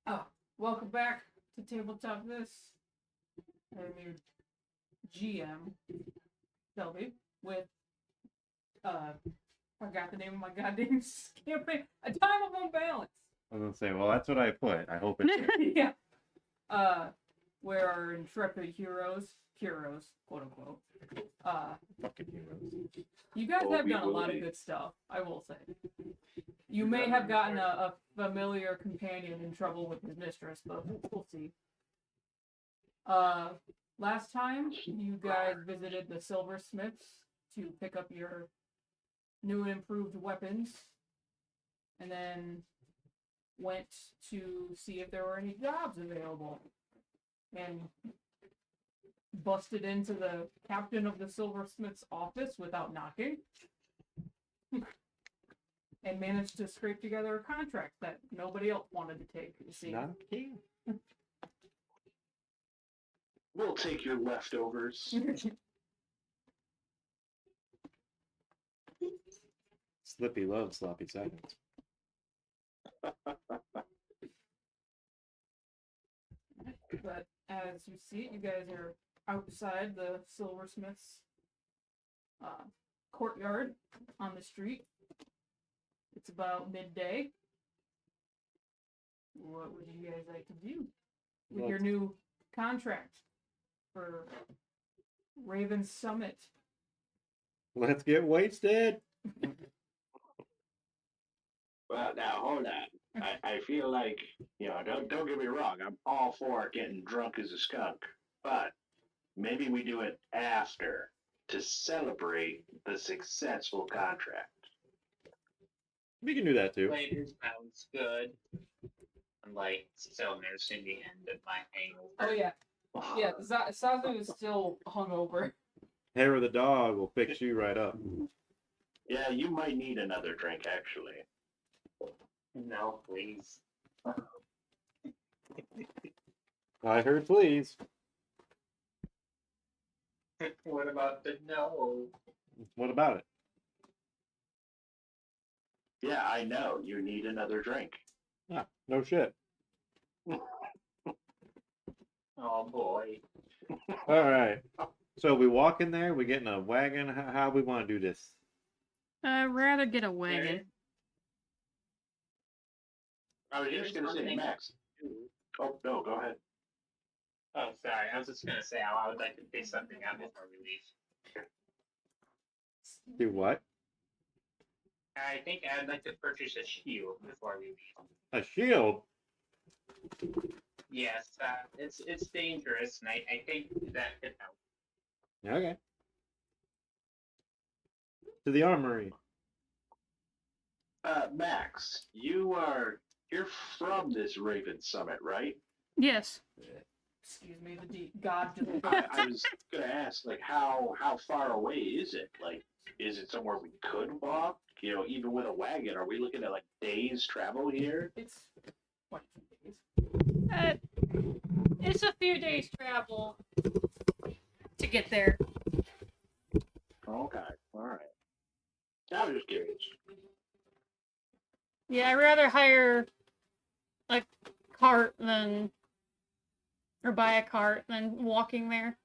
Oh, welcome back to Tabletop This. I'm your GM, Shelby, with, forgot the name of my goddamn campaign. A Time of Unbalance. I was gonna say, well, that's what I put. I hope it's Yeah. Where our intrepid heroes, quote unquote. fucking heroes. You guys have we done a will lot of be. good stuff, I will say. You may have gotten a familiar companion in trouble with his mistress, but we'll see. Last time you guys visited the silversmiths to pick up your new and improved weapons, and then went to see if there were any jobs available, and busted into the captain of the silversmith's office without knocking, and managed to scrape together a contract that nobody else wanted to take. You see, Not a king. We'll take your leftovers. Slippy loves sloppy seconds. But as you see, you guys are outside the silversmith's courtyard on the street. It's about midday. What would you guys like to do with your new contract for Raven Summit? Let's get wasted. Well, now hold on. I feel like don't get me wrong. I'm all for getting drunk as a skunk, but maybe we do it after to celebrate the successful contract. We can do that too. Later sounds good. I'm like still nursing the end of my hangover. Oh yeah, Sazu is still hungover. Hair of the dog will fix you right up. Yeah, you might need another drink actually. No, please. I heard please. What about the no? What about it? Yeah, I know. You need another drink. Ah, no shit. Oh boy. All right. So we walk in there. We get in a wagon. How we want to do this? I'd rather get a wagon. I was just gonna say, Max. Oh no, go ahead. Oh, sorry. I was just gonna say I would like to pick something out before we leave. Do what? I think I'd like to purchase a shield before we leave. A shield? Yes, it's dangerous, and I think that could help. Okay. To the armory. Max, you're from this Raven Summit, right? Yes. Excuse me, the god. I was gonna ask, like, how far away is it? Like, is it somewhere we could walk? You know, even with a wagon, are we looking at like days travel here? It's 22 days. It's a few days travel to get there. Okay, all right. I was just curious. Yeah, I'd rather hire a cart than, or buy a cart than walking there.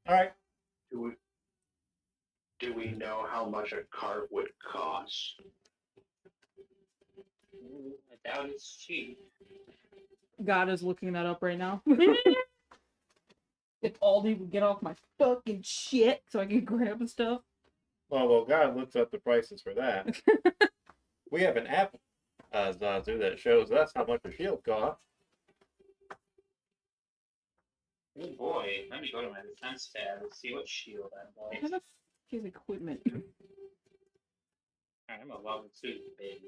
All right. Do we know how much a cart would cost? I doubt it's cheap. God is looking that up right now. If Aldi would get off my fucking shit so I can grab the stuff. Well, God looks up the prices for that. We have an app, Zazu, that shows us how much a shield costs. Oh boy, let me go to my defense tab and see what shield I'm like. What the f is equipment? I'm a level 2, baby.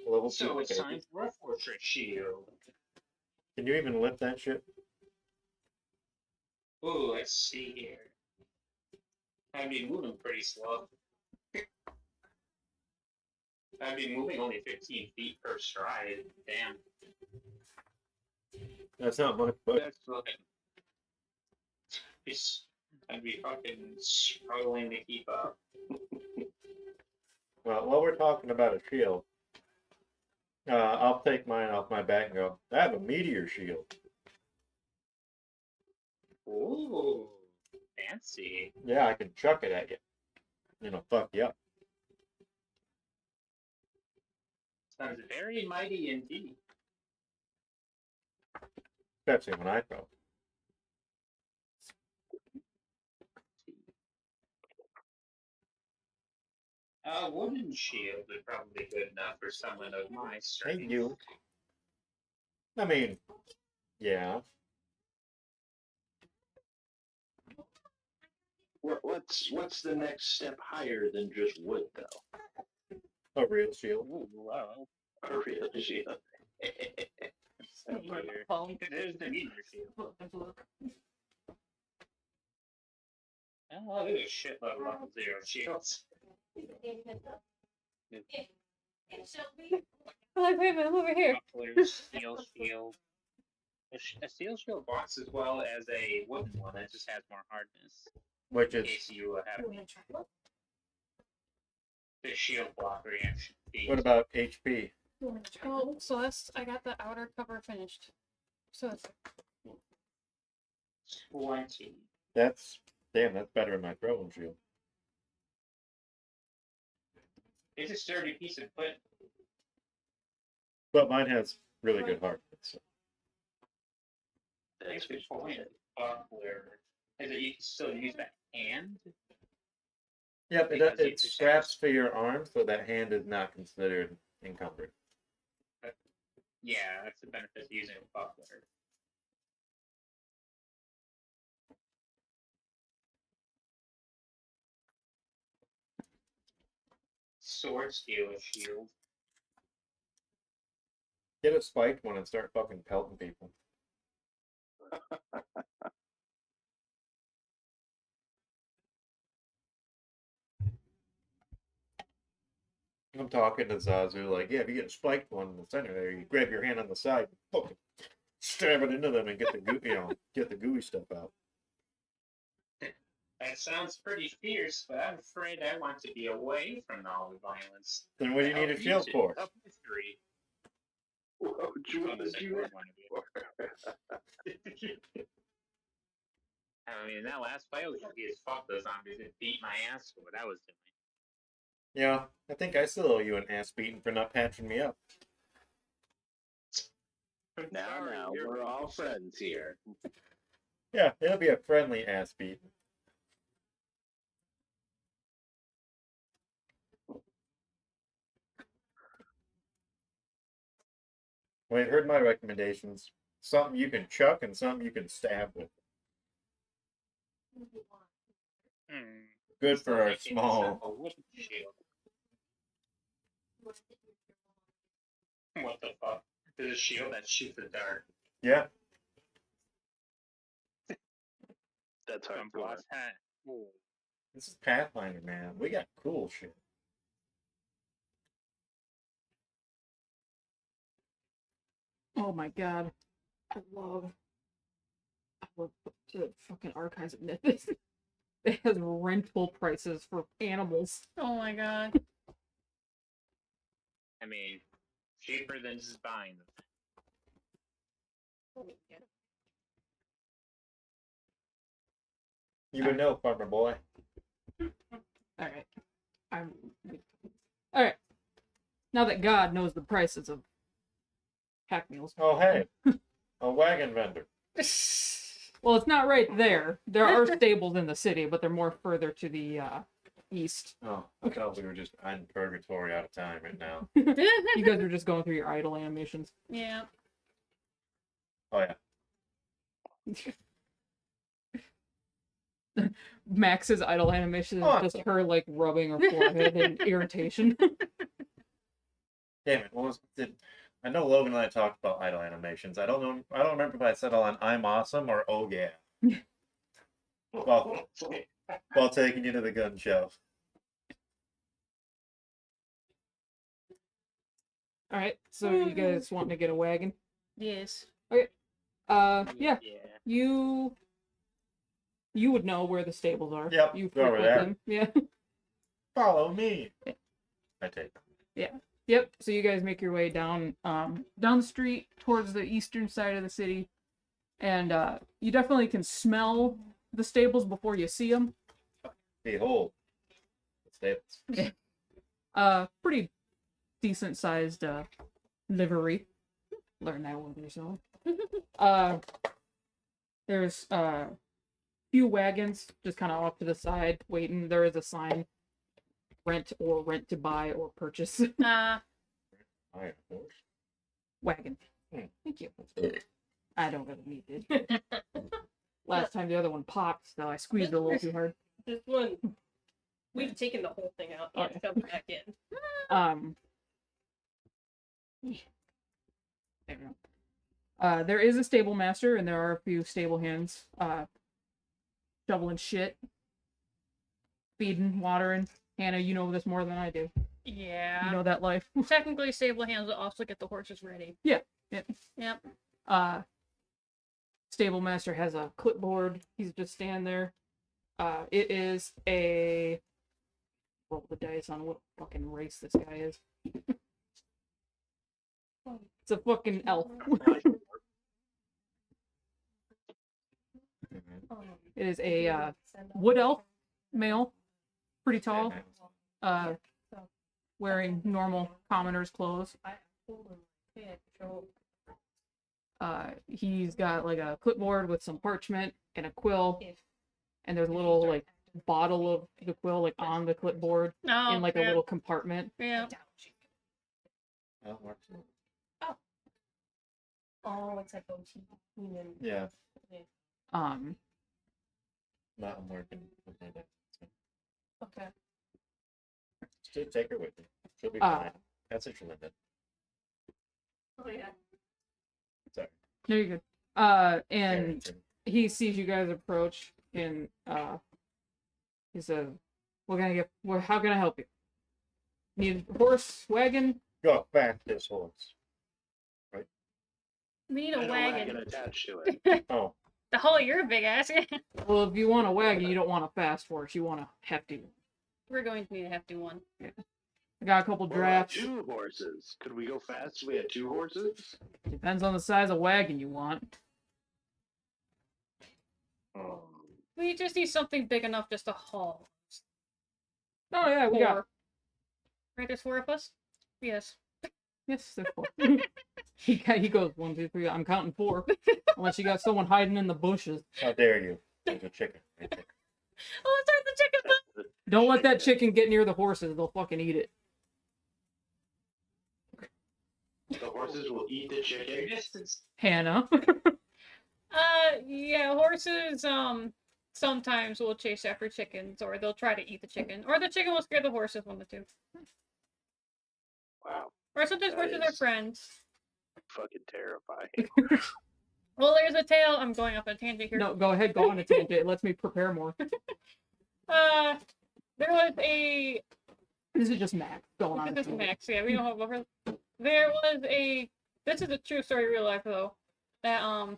Level So 2, it's baby. time for a fortress shield. Can you even lift that shit? Ooh, let's see here. I'd be moving pretty slow. I'd be moving only 15 feet per stride. Damn. That's not much, but That's fucking. I'd be fucking struggling to keep up. Well, while we're talking about a shield, I'll take mine off my back and go, I have a meteor shield. Ooh, fancy. Yeah, I can chuck it at you. It'll fuck you up. Sounds very mighty indeed. Especially when I throw. A wooden shield would probably be good enough for someone of my strength. Hey, you. I mean, yeah. What's the next step higher than just wood, though? A real shield. Ooh, wow. A real shield. So here. There's the meteor shield. Look. Oh, there's a shitload of level 0 shields. Like, wait a minute, I'm over here. Buckler, steel shield. A steel shield blocks as well as a wooden one. It just has more hardness. Which In is, case you have the shield block reaction. what about HP? Oh, so I got the outer cover finished. So it's 20. That's better than my throwing shield. It's a sturdy piece of equipment. But mine has really good hardness. So. Thanks for point. Buckler. Is it you can still use that hand? Yep, Because it it's just straps to your arm so that hand is not considered encumbered. Yeah, that's the benefit of using a buckler. Sword steel shield. Get a spiked one and start fucking pelting people. I'm talking to Zazu like, yeah, if you get a spiked one in the center there, you grab your hand on the side, fucking stab it into them and get the get the gooey stuff out. That sounds pretty fierce, but I'm afraid I want to be away from all the violence. Then what do you need a shield for? Up history. What would you Well, want to the do second that one of for? it. I mean, that last fight was easy as fuck. Those zombies that beat my ass for what I was doing. Yeah, I think I still owe you an ass beating for not patching me up. Now, You're we're all right. friends here. Yeah, it'll be a friendly ass beating. Well, you heard my recommendations. Something you can chuck and something you can stab with. Good for our Making small. yourself a wooden shield. What the fuck? There's a shield that shoots a dart. Yeah, That's hard From to learn. boss hat. Ooh. this is Pathfinder, man. We got cool shit. Oh my god. I love the fucking Archives of Mythos. It has rental prices for animals. oh my god. I mean, cheaper than just buying them. You would know, farmer boy. Alright. Alright. Now that God knows the prices of pack meals. Oh, hey, a wagon vendor. Well, it's not right there. There are stables in the city, but they're more further to the east. Oh, I thought we were just in purgatory out of time right now. You guys are just going through your idle animations. Yeah. Oh yeah. Max's idle animation is Oh. just her like rubbing her forehead in irritation. Damn it. I know Logan and I talked about idle animations. I don't know. I don't remember if I said on "I'm awesome" or "Oh yeah." While taking you to the gun show. All right, so you guys wanting to get a wagon? Yes. Yeah, you would know where the stables are. Yep, You go over frequent there. them. Yeah. Follow me. I take. Yep. So you guys make your way down down the street towards the eastern side of the city, and you definitely can smell the stables before you see them. Behold. The stables. Pretty decent sized livery. Learn that word or so. There's few wagons just kind of off to the side waiting. There is a sign: rent to buy or purchase. I am horse. Wagon. Hmm. Thank you. I don't really need it. Last time the other one popped, so I squeezed it a little too hard. This one, we've taken the whole thing out and Okay. shoved it back in. There we go. There is a stable master, and there are a few stable hands shoveling shit, feeding, watering. Hannah, you know this more than I do. Yeah. You know that life. Technically, stable hands will also get the horses ready. Yep. Yep. Stable master has a clipboard. He's just standing there. It is a roll the dice on what fucking race this guy is. It's a fucking elf. It is a wood elf male, pretty tall, wearing normal commoner's clothes. He's got like a clipboard with some parchment and a quill, and there's a little like bottle of the quill like on the clipboard Oh, in like a little compartment. Yeah. Oh, works. Oh, it's like OT. Yeah. Um, Not I'm working with my dad. So Okay. just take her with me. She'll be Uh, fine. That's what she lived in. Oh yeah. Sorry. there you go. And Harrington. he sees you guys approach, and he says, "What can I get? How can I help you? Need a horse, wagon?" Go back this horse. We need a And wagon. attached to it. Oh, The whole you're a big ass. Well, if you want a wagon, you don't want a fast horse. You want a hefty one. We're going to need a hefty one. I got a couple What about drafts. 2 horses. Could we go fast if we had 2 horses? Depends on the size of wagon you want. We just need something big enough just to haul. Oh yeah, we got. 4. Right, there's 4 of us? Yes. Yes, there's 4. he goes 1, 2, 3. I'm counting 4. Unless you got someone hiding in the bushes. how dare you? There's a chicken right there. Oh, it's like the chicken foot. Don't let that chicken get near the horses. They'll fucking eat it. The horses will eat the chicken. Hannah. Yeah, horses, sometimes will chase after chickens, or they'll try to eat the chicken. Or the chicken will scare the horses, one of the two. Wow. Or sometimes That horses are is- friends. Fucking terrifying. Well, there's a tale. I'm going off on a tangent here. No, go ahead, go on a tangent. It lets me prepare more. There was a This is just Max going on. a This is tangent. Max, yeah, we don't have over. There was a. This is a true story, real life though. That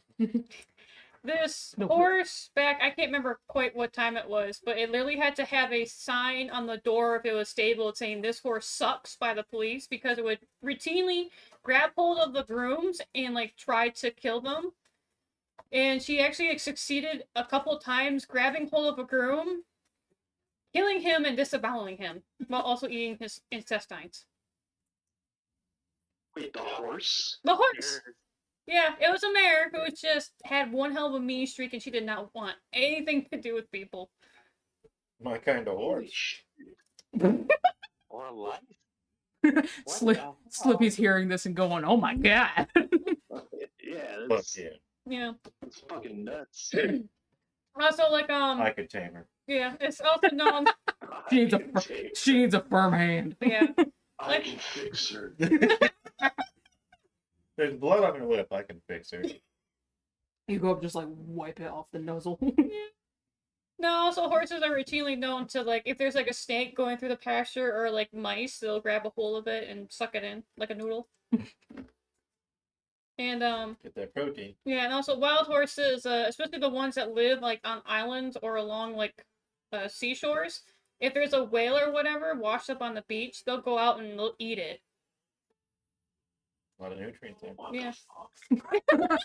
this No. horse back. I can't remember quite what time it was, but it literally had to have a sign on the door if it was stable saying "This horse sucks" by the police because it would routinely grab hold of the grooms and like try to kill them. And she actually succeeded a couple times grabbing hold of a groom, killing him and disaboweling him, while also eating his intestines. Wait, the horse? The horse! Yeah, it was a mare who just had one hell of a mean streak and she did not want anything to do with people. My kind of Holy horse. shit. Or life. Slippy's hearing this and going, "Oh my god!" Yeah, Look, that's, yeah, Yeah. that's fucking nuts. Also, like, I could tame her. yeah, it's also known. She needs a I can take she needs a firm hand. Yeah. I can fix her. There's blood on her lip. I can fix her. You go up, just like wipe it off the nozzle. No, also horses are routinely known to like if there's like a snake going through the pasture or like mice, they'll grab a hold of it and suck it in like a noodle. And Get that protein. yeah, and also wild horses, especially the ones that live like on islands or along like seashores, if there's a whale or whatever washed up on the beach, they'll go out and they'll eat it. A lot of nutrients there. What Yeah. the fuck?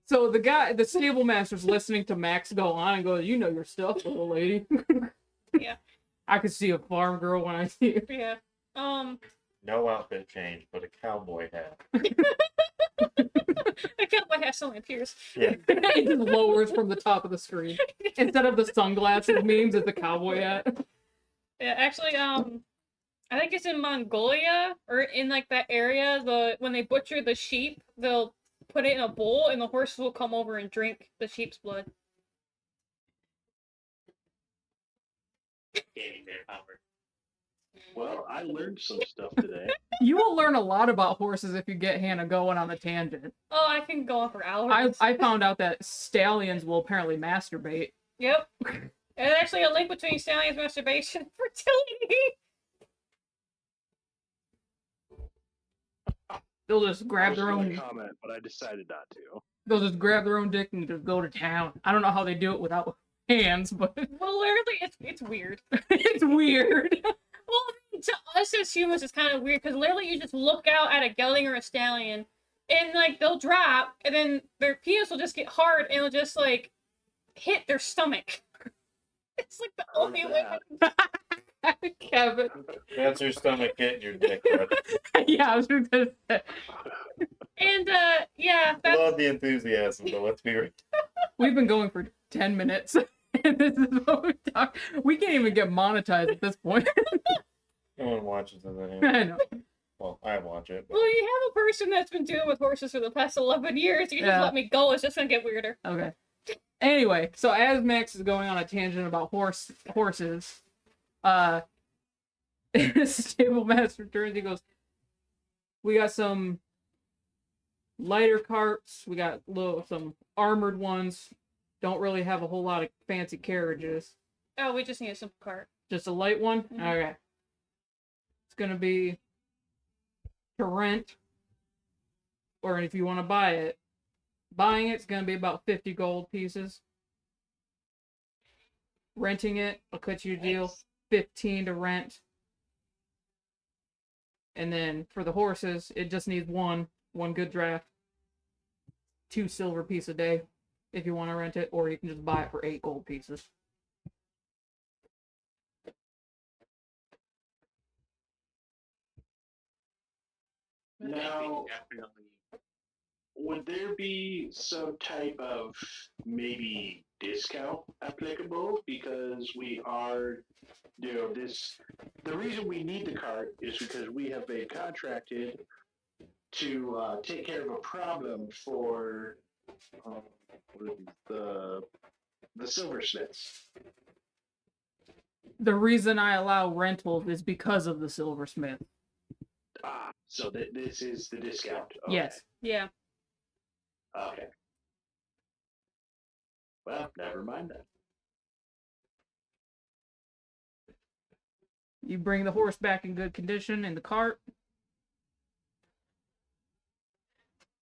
So the stable master's listening to Max go on and goes, "You know your stuff, little lady." Yeah. I could see a farm girl when I see it. Yeah. No outfit change, but a cowboy hat. I feel like I have so many tears. Yeah. It just lowers from the top of the screen. Instead of the sunglasses memes, it's the cowboy hat. Yeah, actually, I think it's in Mongolia or in like that area. When they butcher the sheep, they'll put it in a bowl, and the horses will come over and drink the sheep's blood. Gaining their power. Well, I learned some stuff today. You will learn a lot about horses if you get Hannah going on the tangent. Oh, I can go on for hours. I found out that stallions will apparently masturbate. Yep. There's actually a link between stallions, masturbation, and fertility. They'll just I grab was their gonna own. comment, but I decided not to. They'll just grab their own dick and just go to town. I don't know how they do it without hands, but Well, literally, it's weird. it's weird. Well, to us as humans, it's kind of weird because literally you just look out at a gelding or a stallion, and like they'll drop, and then their penis will just get hard, and it'll just like hit their stomach. It's like the only way. Kevin. That's your stomach hitting your dick, bud. Yeah, I was just gonna say. And yeah, that's Love the enthusiasm, but let's be real. We've been going for 10 minutes. And this is what we talk. We can't even get monetized at this point. No one watches it I anyway. know. Well, I watch it. But well, you have a person that's been dealing with horses for the past 11 years. You just Yeah. let me go. It's just gonna get weirder. Okay. Anyway, so as Max is going on a tangent about horses, stable master turns. He goes, "We got some lighter carts. We got some armored ones. Don't really have a whole lot of fancy carriages. Oh, we just need a simple cart. Just a light one. Mhm. Okay. It's gonna be to rent, or if you want to buy it, buying it's gonna be about 50 gold pieces. Renting it, I'll cut you a deal, Nice. 15 to rent. And then for the horses, it just needs one good draft, 2 silver piece a day, if you want to rent it, or you can just buy it for 8 gold pieces. Now, Definitely. would there be some type of maybe discount applicable because we are, the reason we need the cart is because we have been contracted to take care of a problem for the silversmiths. The reason I allow rentals is because of the silversmith. So this is the discount. Okay. Yes. Yeah. Okay. Well, never mind that. You bring the horse back in good condition in the cart.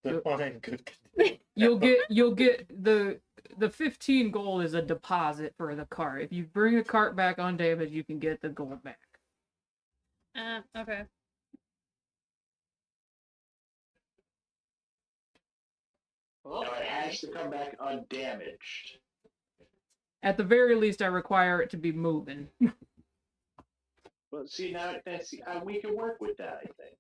Define good. You'll get the 15 gold is a deposit for the cart. If you bring the cart back undamaged, you can get the gold back. Okay. Now it has to come back undamaged. At the very least, I require it to be moving. Well, see now that's we can work with that. I think.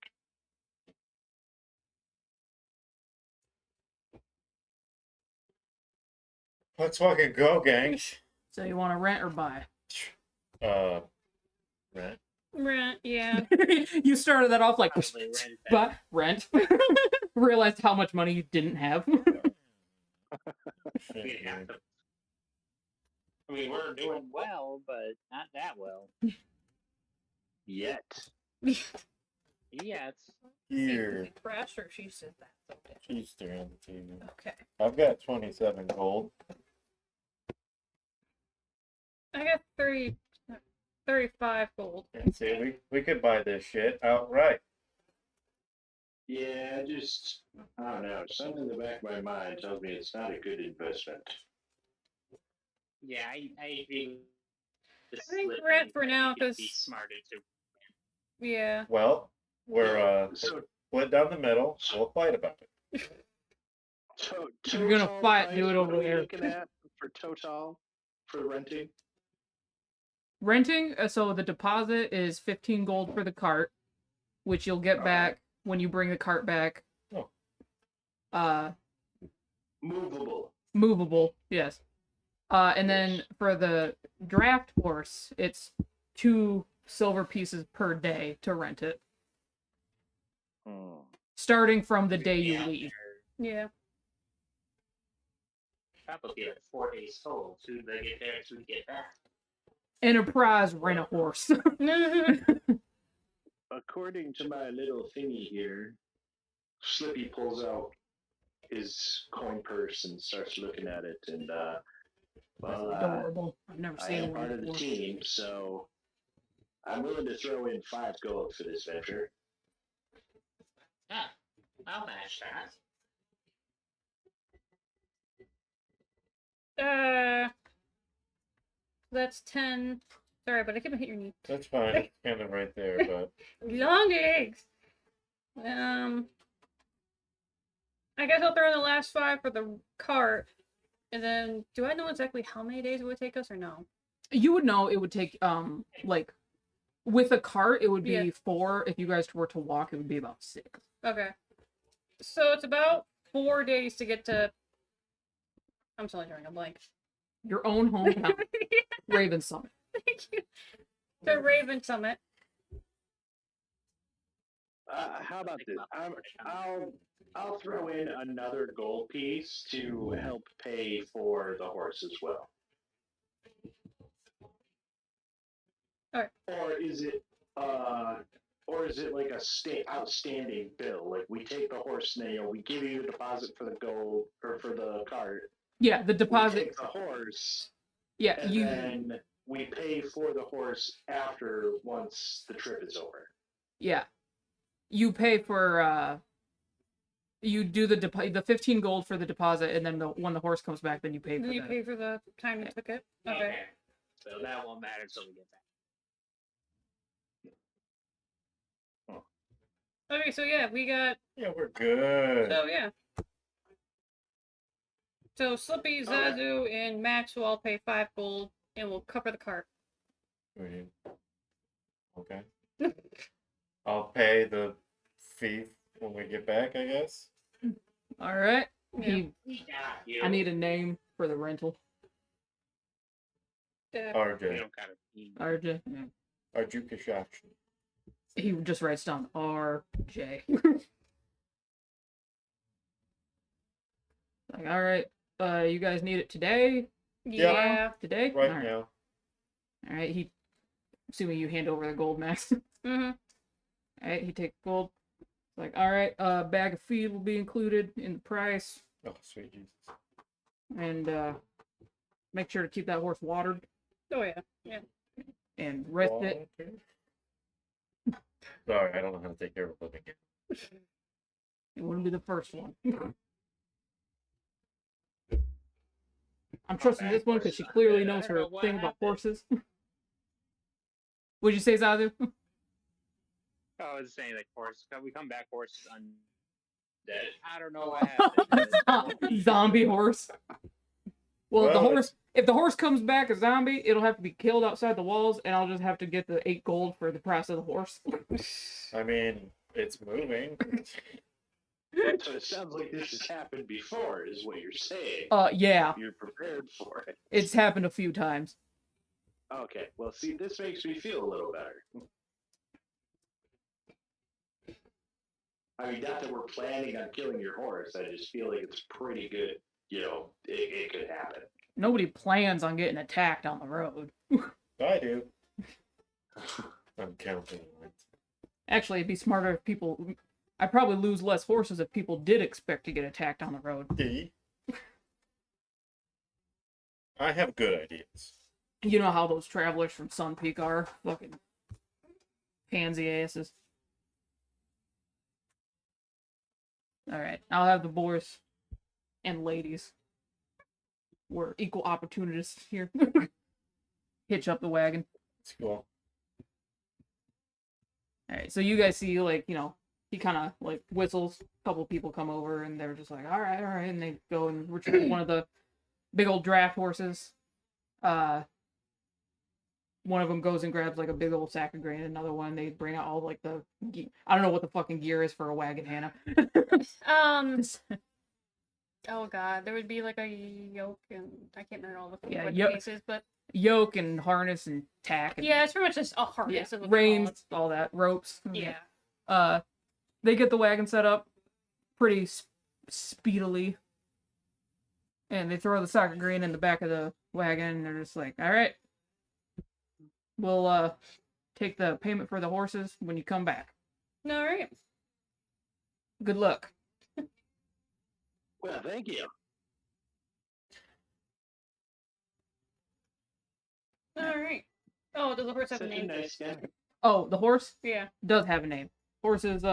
Let's fucking go, gangs. So you want to rent or buy? Rent. Right. Yeah. You started that off like, Probably rent that. but rent. Realized how much money you didn't have. We'd have to. I mean, we're doing well, but not that well. Yet. Yeah, it's Here. Crash or she said that. Okay. She's staring the TV. Okay. I've got 27 gold. I got 35 gold. And see, we could buy this shit outright. Yeah, I don't know. Something in the back of my mind tells me it's not a good investment. yeah. I agree to I think split rent these, for I now, think it'd 'cause- be smarter to. Yeah. Well, we're So split down the middle. We'll fight about it. If you're gonna fight, do it over there. Looking at for total for renting. Renting, so the deposit is 15 gold for the cart, which you'll get Okay. back when you bring the cart back. Oh. Movable. Movable, yes. And then Yes. for the draft horse, it's 2 silver pieces per day to rent it, starting from the day you Yeah. leave. Yeah. Probably like 4 days total to they get there to get back. Enterprise rent a horse. According to my little thingy here, Slippy pulls out his coin purse and starts looking at it, and well, Adorable. I've never I seen am one part of the before. team, so I'm willing to throw in 5 gold for this venture. Yeah, I'll match that. That's 10. Sorry, but I couldn't hit your knee. That's fine. It's kind of right there, but Long eggs. I guess I'll throw in the last 5 for the cart, and then do I know exactly how many days it would take us or no? You would know it would take, like, with a cart, it would be Yeah. 4. If you guys were to walk, it would be about 6. Okay. So it's about 4 days to get to. I'm still drawing a blank. Your own hometown, Raven Summit. Thank you. The Raven Summit. How about this? I'll throw in another gold piece to help pay for the horse as well. Alright. Or is it like a outstanding bill? Like we take the horse nail, we give you a deposit for the gold or for the cart. Yeah, the We deposit. take the horse, Yeah, and you. then we pay for the horse after once the trip is over. Yeah, you pay for. You do the 15 gold for the deposit, and then when the horse comes back, then you pay for Then you that. pay for the time you took it. Okay. So that won't matter until we get back. Okay, so yeah, we got. yeah, we're good. So yeah. So Slippy, Zazu, and Max will all pay 5 gold, and we'll cover the cart. Wait. Okay. I'll pay the fee when we get back, I guess. All right. Yeah. I need a name for the rental. We RJ. don't gotta. RJ. Yeah. Arjukashash. He just writes down RJ. Like, all right. You guys need it today? Yeah. Today? Right All right. now. All right. He, assuming you hand over the gold, Max. Mm-hmm. All right. He takes gold. It's like, all right. Bag of feed will be included in the price, Oh, sweet Jesus. and make sure to keep that horse watered Oh yeah. Yeah. and rest it. Sorry, I don't know how to take care of a living. It wouldn't be the first one. I'm trusting this one because she clearly knows her thing about horses. What'd you say, Zazu? Oh, I was saying like horse. We come back, horse is undead. I don't know what happened. Zombie horse. Well, Well, the horse. If the horse comes back a zombie, it'll have to be killed outside the walls, and I'll just have to get the 8 gold for the price of the horse. I mean, it's moving. So it sounds like this has happened before, is what you're saying. Yeah, You're prepared for it. it's happened a few times. Okay, well, see, this makes me feel a little better. I mean, not that we're planning on killing your horse. I just feel like it's pretty good. You know, it could happen. Nobody plans on getting attacked on the road. I do. I'm counting. Actually, it'd be smarter if people. I'd probably lose less horses if people did expect to get attacked on the road. D. I have good ideas. You know how those travelers from Sun Peak are? Fucking pansy asses. Alright, I'll have the boys and ladies. We're equal opportunists here. hitch up the wagon. It's cool. All right, so you guys see, like, he kind of like whistles. A couple people come over, and they're just like, all right, and they go and retrieve one of the big old draft horses. One of them goes and grabs like a big old sack of grain. Another one, they bring out all like I don't know what the fucking gear is for a wagon, Hannah. Oh god, there would be like a yoke and I can't remember all the Yeah, what yo- pieces, but Yoke and harness and tack. And, yeah, it's pretty much just a harness. yeah, Is what they call reins, it. all that, ropes. Yeah. They get the wagon set up pretty speedily, and they throw the sack of grain in the back of the wagon, and they're just like, all right, we'll take the payment for the horses when you come back. All right. Good luck. Well, thank you. All right. Oh, does the horse have a Such a name? nice guy. Oh, the horse Yeah. does have a name. Horse is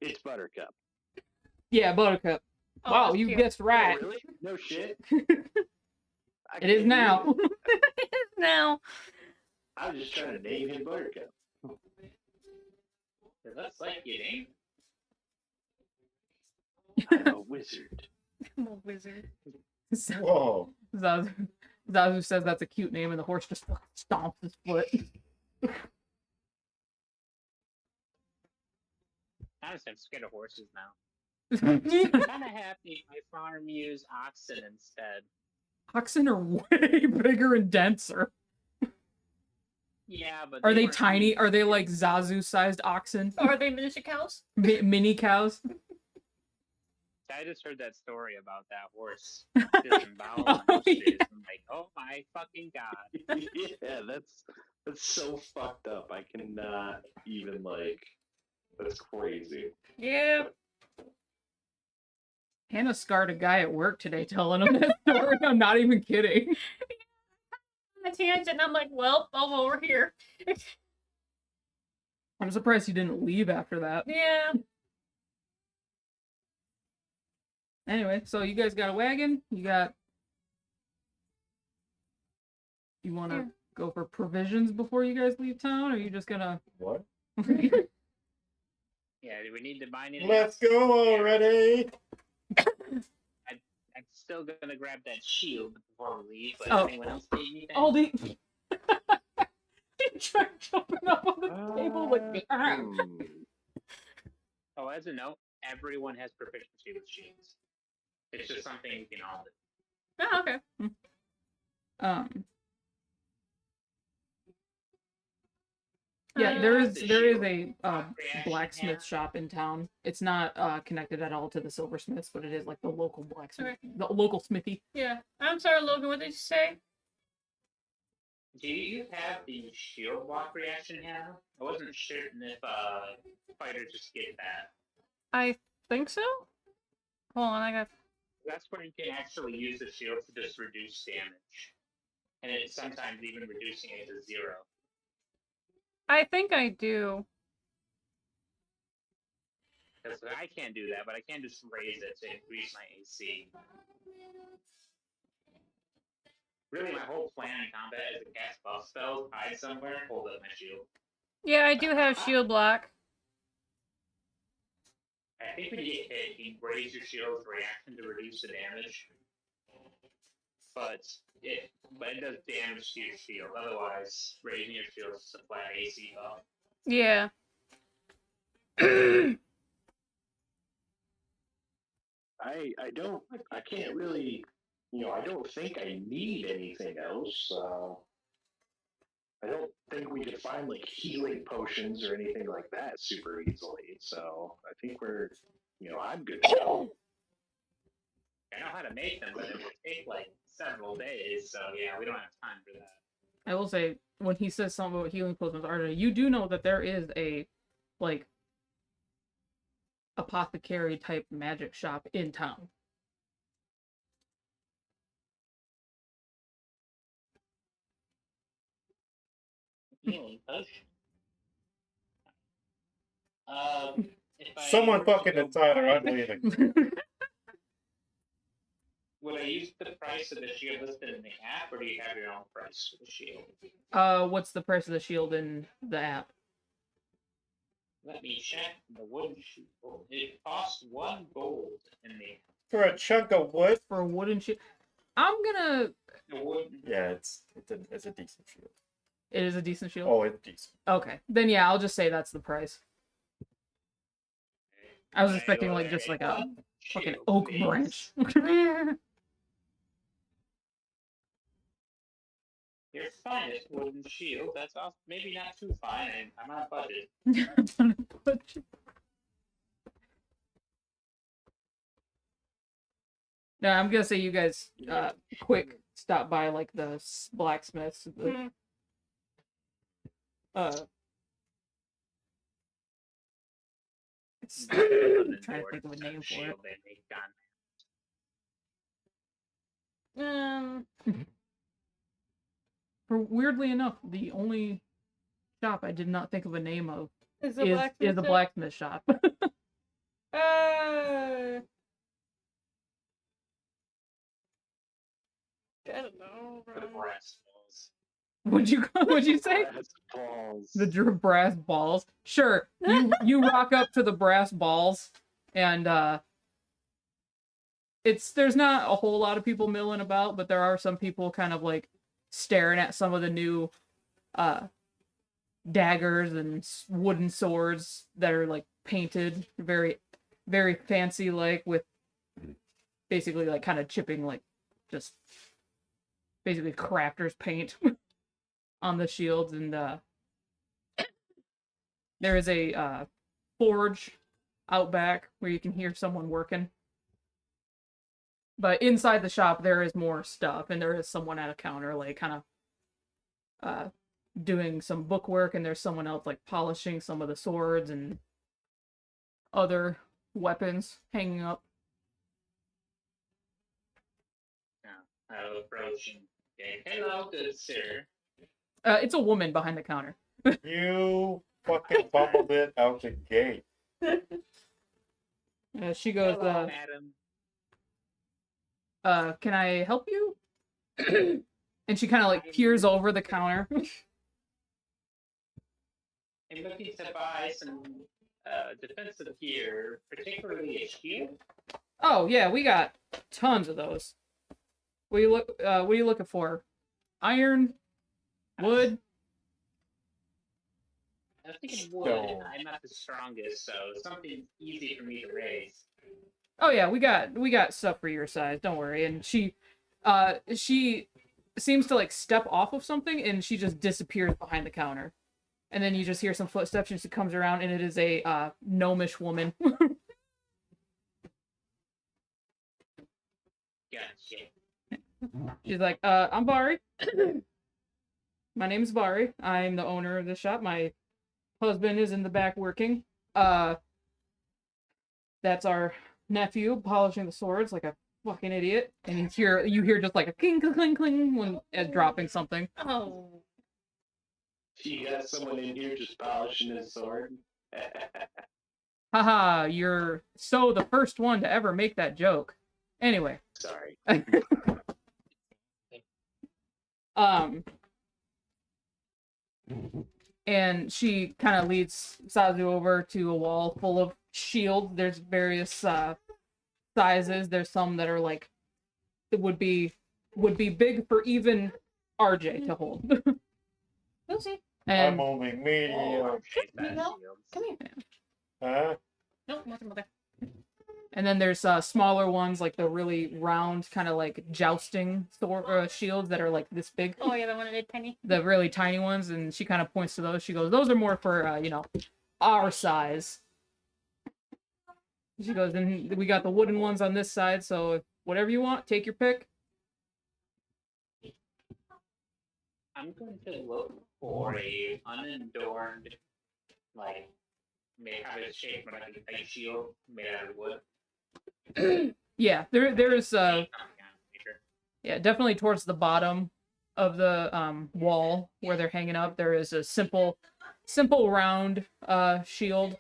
It's Buttercup. yeah, Buttercup. Oh, Wow, that's you cute. guessed right. Oh, really? No shit. I It is can't now. believe it. Now. I was just trying to name him Buttercup. It looks like you ain't. I'm a wizard. I'm a wizard. Whoa. Zazu says that's a cute name, and the horse just stomps his foot. Honestly, I'm scared of horses now. I'm kind of happy my farm used oxen instead. Oxen are way bigger and denser. Yeah, but Are they weren't tiny? used- Are they like Zazu-sized oxen? Are they miniature cows? Mini cows? I just heard that story about that horse disemboweling Oh, horses. yeah. I'm like, oh my fucking god. Yeah, that's so fucked up. I cannot even that's crazy. Yeah. Hannah scarred a guy at work today telling him that story. I'm not even kidding. On a tangent, and I'm like, well, I'm over here. I'm surprised he didn't leave after that. Yeah. Anyway, so you guys got a wagon. You want to Yeah. go for provisions before you guys leave town, or are you just gonna? What? Yeah, do we need to buy anything? Let's else? go already. I'm still gonna grab that shield before we leave, but Oh. anyone else need anything? All the. He tried jumping up on the table like. "Ah." Oh, as a note, everyone has proficiency with shields. It's just something you can all do. Oh, okay. Yeah, there is the a reaction blacksmith hammer. shop in town. It's not connected at all to the silversmiths, but it is like the local blacksmith, Okay. the local smithy. Yeah. I'm sorry, Logan. What did you say? Do you have the shield block reaction hammer? I wasn't certain if fighters just get that. I think so. Hold on, I got. That's where you can actually use the shield to just reduce damage. And it's sometimes even reducing it to 0. I think I do. Because I can't do that, but I can just raise it to increase my AC. Really, my whole plan in combat is to cast buff spells, hide somewhere, hold up my shield. Yeah, I do have shield block. I think when you get hit, you raise your shield's reaction to reduce the damage. But it does damage to your shield. Otherwise, raising your shield is a flat AC buff. Yeah. I can't really, I don't think I need anything else. I don't think we could find healing potions or anything like that super easily. So I think we're, I'm good to go. I know how to make them, but it would take several days. So yeah, we don't have time for that. I will say, when he says something about healing potions, Arda, you do know that there is a apothecary type magic shop in town. Healing potion. If I Someone were to fucking go inside or buy- I'm leaving. would I use the price of the shield listed in the app, or do you have your own price for the shield? What's the price of the shield in the app? Let me check the wooden shield. It costs 1 gold in the For a chunk of wood? For a wooden shield? I'm gonna... wooden. Yeah, it's a decent shield. It is a decent shield? Oh, it's decent. Okay. Then yeah, I'll just say that's the price. I was When expecting go like there, just like get a one fucking shield, oak please. branch. Your finest wooden shield. That's off. Maybe not too fine. I'm on a budget. No, I'm gonna say you guys quick stop by like the blacksmiths. The, it's, I'm trying to think of a name for it. Shield they make on. Weirdly enough, the only shop I did not think of a name of Is is a blacksmith shop. I don't know. The brass balls. What'd you say? Brass balls. The brass balls. Sure, you rock up to the brass balls, and there's not a whole lot of people milling about, but there are some people kind of like staring at some of the new daggers and wooden swords that are like painted very, very fancy, like with basically like kind of chipping like just basically crafter's paint on the shields. And there is a forge out back where you can hear someone working. But inside the shop, there is more stuff, and there is someone at a counter, like, kind of doing some bookwork, and there's someone else, like, polishing some of the swords and other weapons hanging up. I'll approach and say, hello, good sir. It's a woman behind the counter. You fucking bumbled it out the gate. She goes, Hello, madam. can I help you? And she kind of, like, peers over the counter. I'm looking to buy some defensive gear, particularly a shield. Oh, yeah, we got tons of those. What are you looking for? Iron? Wood? I was thinking wood. Stone. I'm not the strongest, so something easy for me to raise. Oh yeah, we got stuff for your size. Don't worry. And she seems to like step off of something, and she just disappears behind the counter. And then you just hear some footsteps, and she comes around, and it is a gnomish woman. Gotcha. She's like, I'm Bari. My name's Bari. I'm the owner of the shop. My husband is in the back working. That's our nephew polishing the swords like a fucking idiot. And you hear just like a cling cling cling cling when dropping something. Oh. You got someone in here just polishing his sword. Haha, you're so the first one to ever make that joke. Anyway. Sorry. And she kind of leads Sazu over to a wall full of shields. There's various sizes. There's some that are like it would be big for even RJ to hold. Lucy. I'm And only medium. Come here. Huh? No, nothing there. and then there's smaller ones like the really round kind of like jousting sword shields that are like this big. Oh yeah, the one that did tiny. The really tiny ones, and she kind of points to those. She goes, "Those are more for our size." She goes, "And we got the wooden ones on this side, so whatever you want, take your pick." I'm going to look for a unadorned, like, may have it shaped like a ice shield made out of wood. Yeah, there is yeah, definitely towards the bottom of the wall where they're hanging up, there is a simple round shield.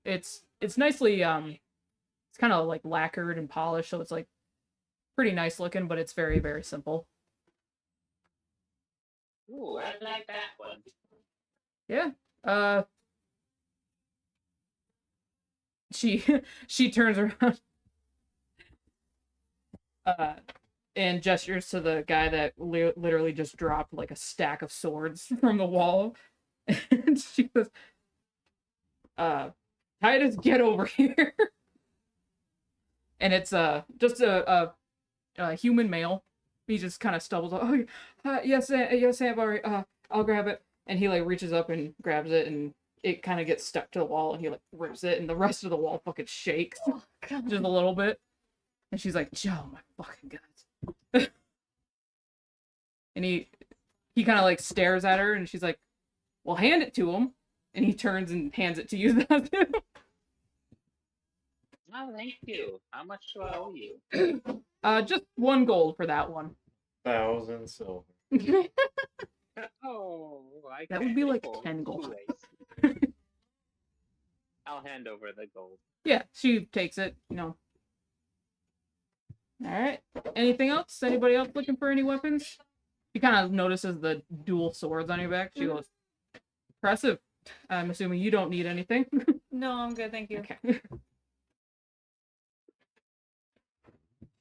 It's nicely it's kind of like lacquered and polished, so it's like pretty nice looking, but it's very, very simple. Ooh, I like that one. Yeah. She she turns around and gestures to the guy that literally just dropped like a stack of swords from the wall. And she goes, Titus, get over here. And it's just a human male. He just kind of stumbles. Oh, yes, yes, Amber. I'll grab it. And he like reaches up and grabs it, and it kind of gets stuck to the wall. And he like rips it, and the rest of the wall fucking shakes Oh, God. just a little bit. And she's like, "Oh my fucking god!" And he kind of like stares at her, and she's like, "Well, hand it to him." And he turns and hands it to you. Oh, thank you. How much do I owe you? Just 1 gold for that one. 1,000 silver. Oh, I That would can't be like afford 10 gold. two ways. I'll hand over the gold. Yeah, she takes it, you know. Alright. Anything else? Anybody else looking for any weapons? She kind of notices the dual swords on your back. She goes, impressive. I'm assuming you don't need anything. No, I'm good, thank you. Okay.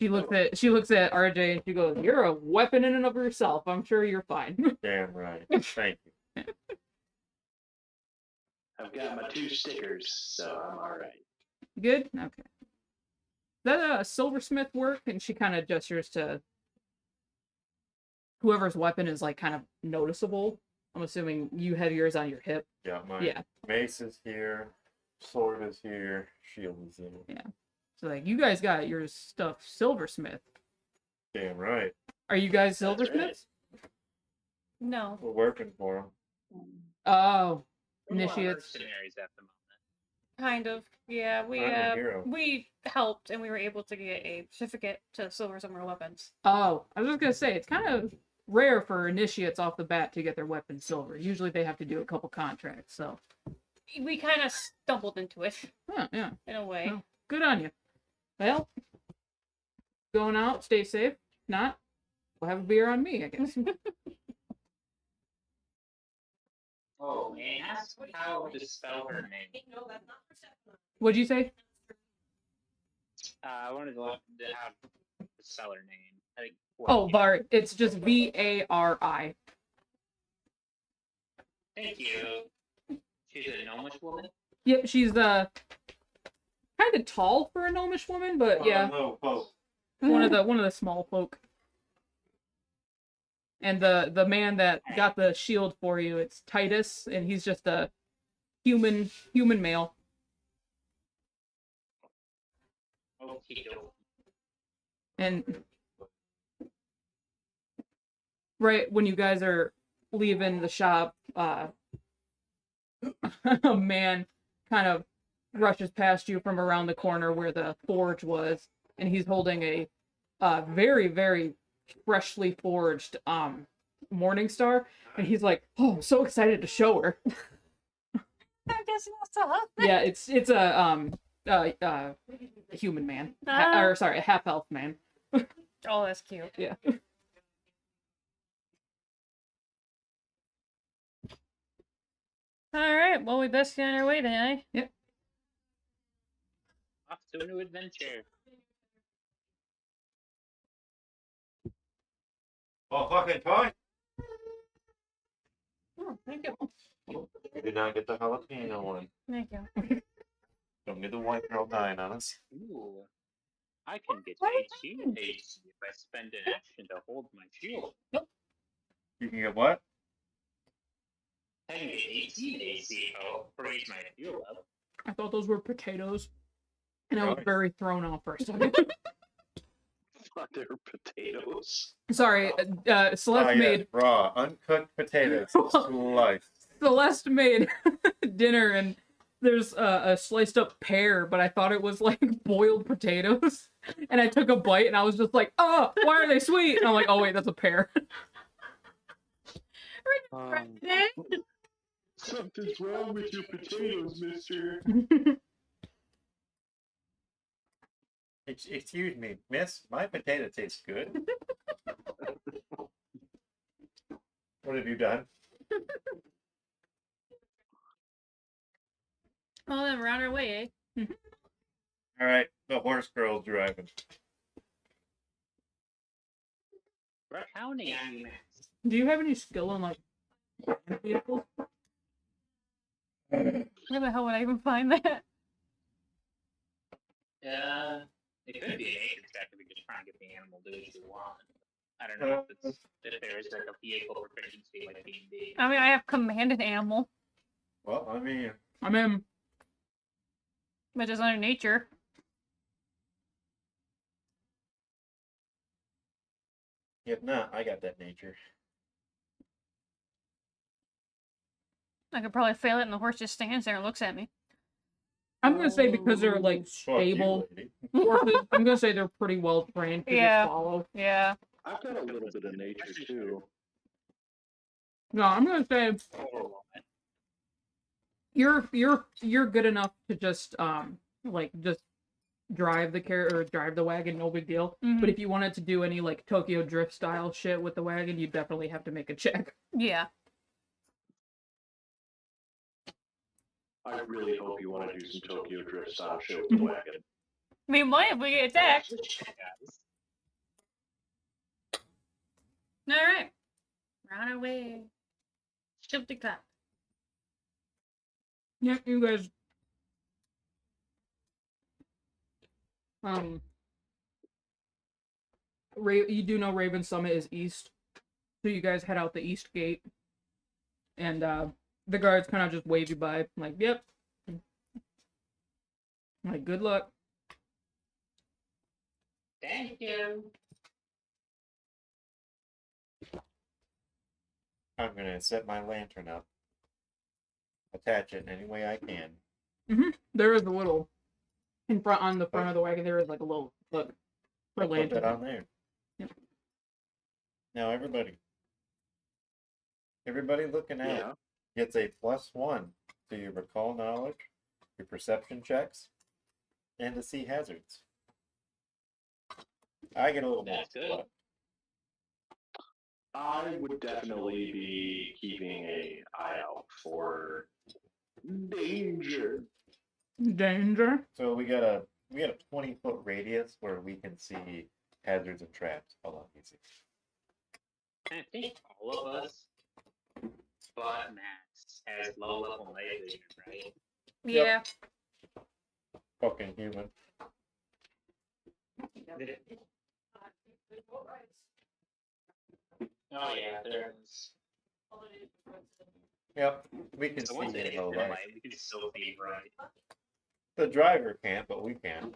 She looks at RJ and she goes, "You're a weapon in and of yourself. I'm sure you're fine." Damn right. Thank you. I've got my 2 stickers, so I'm all right. Good? Okay. That silversmith work? And she kind of gestures to whoever's weapon is like kind of noticeable. I'm assuming you have yours on your hip. Yeah, my Yeah. mace is here, sword is here, shield is there. Yeah. So like you guys got your stuff silversmith. Damn right. Are you guys That's right. silversmiths? No. We're working for him. Oh, We're more initiates. mercenaries at the moment. Kind of. Yeah, we I'm a hero. we helped and we were able to get a certificate to silver summer weapons. Oh, I was just gonna say it's kind of rare for initiates off the bat to get their weapon silver. Usually they have to do a couple contracts. So We kind of stumbled into it yeah. in a way. Well, good on you. Well, going out, stay safe. If not, we'll have a beer on me, I guess. Oh, may I ask how to spell her name? What'd you say? I wanted to learn how to spell her name. I think. Oh, Vari. It's justVari. Thank you. She's a gnomish woman. Yep, she's kind of tall for a gnomish woman, but yeah, Oh, no, one of the small folk. And the man that got the shield for you, it's Titus, and he's just a human male. Okay. And right when you guys are leaving the shop, a man kind of rushes past you from around the corner where the forge was, and he's holding a very, very freshly forged Morning Star, and he's like, "Oh, I'm so excited to show her." I'm guessing that's a hot Yeah, it's a human man, or sorry, a half elf man. Oh, that's cute. Yeah. All right. Well, we best get on our way then, eh? Off to a new adventure. Oh, fucking toy. Oh, thank you. You did not get the jalapeno one. Thank you. Don't get the white girl dying on us. Ooh. I can get 18 AC if I spend an action to hold my shield. You can get what? I can get 18 AC if I'll raise my shield up. I thought those were potatoes, and I was Really? very thrown off for a second. Thought they were potatoes. Sorry, Celeste Oh, yeah, made raw, uncooked potatoes. Sliced. Celeste made dinner, and there's a sliced up pear, but I thought it was like boiled potatoes, and I took a bite, and I was just like, "Oh, why are they sweet?" And I'm like, "Oh wait, that's a pear." Something's wrong with your potatoes, mister. Excuse me, miss. My potato tastes good. What have you done? Well, then we're on our way, eh? All right, the horse girl's driving. We're counting on you, Max. Do you have any skill in like vehicles? Where the hell would I even find that? It could be a nature check if you're just trying to get the animal to do what you want. I don't know if there is like a vehicle proficiency like D&D. I mean, I have commanded animal, Well, I mean, I'm in. which is under nature. if not, I got that nature. I could probably fail it, and the horse just stands there and looks at me. I'm gonna say because they're like Fuck you, stable lady. horses, I'm gonna say they're pretty well trained to Yeah. just follow. Yeah. I've got a little bit of nature too. No, I'm gonna say Overwhelming. you're good enough to just just drive the drive the wagon, no big deal. Mhm. But if you wanted to do any like Tokyo Drift style shit with the wagon, you definitely have to make a check. Yeah. I really hope you want to do some Tokyo Drift style shit with the wagon. We might if we get attacked. Guys. Alright. We're on our way. Ship the clock. Yeah, you guys. You do know Raven Summit is east, so you guys head out the east gate, and the guards kind of just wave you by, like, "Yep." Like, good luck. Thank you. I'm gonna set my lantern up. Attach it in any way I can. There is a little in front on the front of the wagon. There is like a little hook for Put lantern. that on there. Yep. Now everybody looking out Yeah. gets a +1 to your recall knowledge, your perception checks, and to see hazards. I get a little more. That's good. but I would definitely be keeping an eye out for danger. Danger. So we got a 20-foot radius where we can see hazards and traps. Hold on, easy. I think all of us, but Max, has low level night vision, right? Yeah. Fucking human. Oh yeah, there's. Yep, we can So see once it in hits low the light. light, we can still be right. The driver can't, but we can.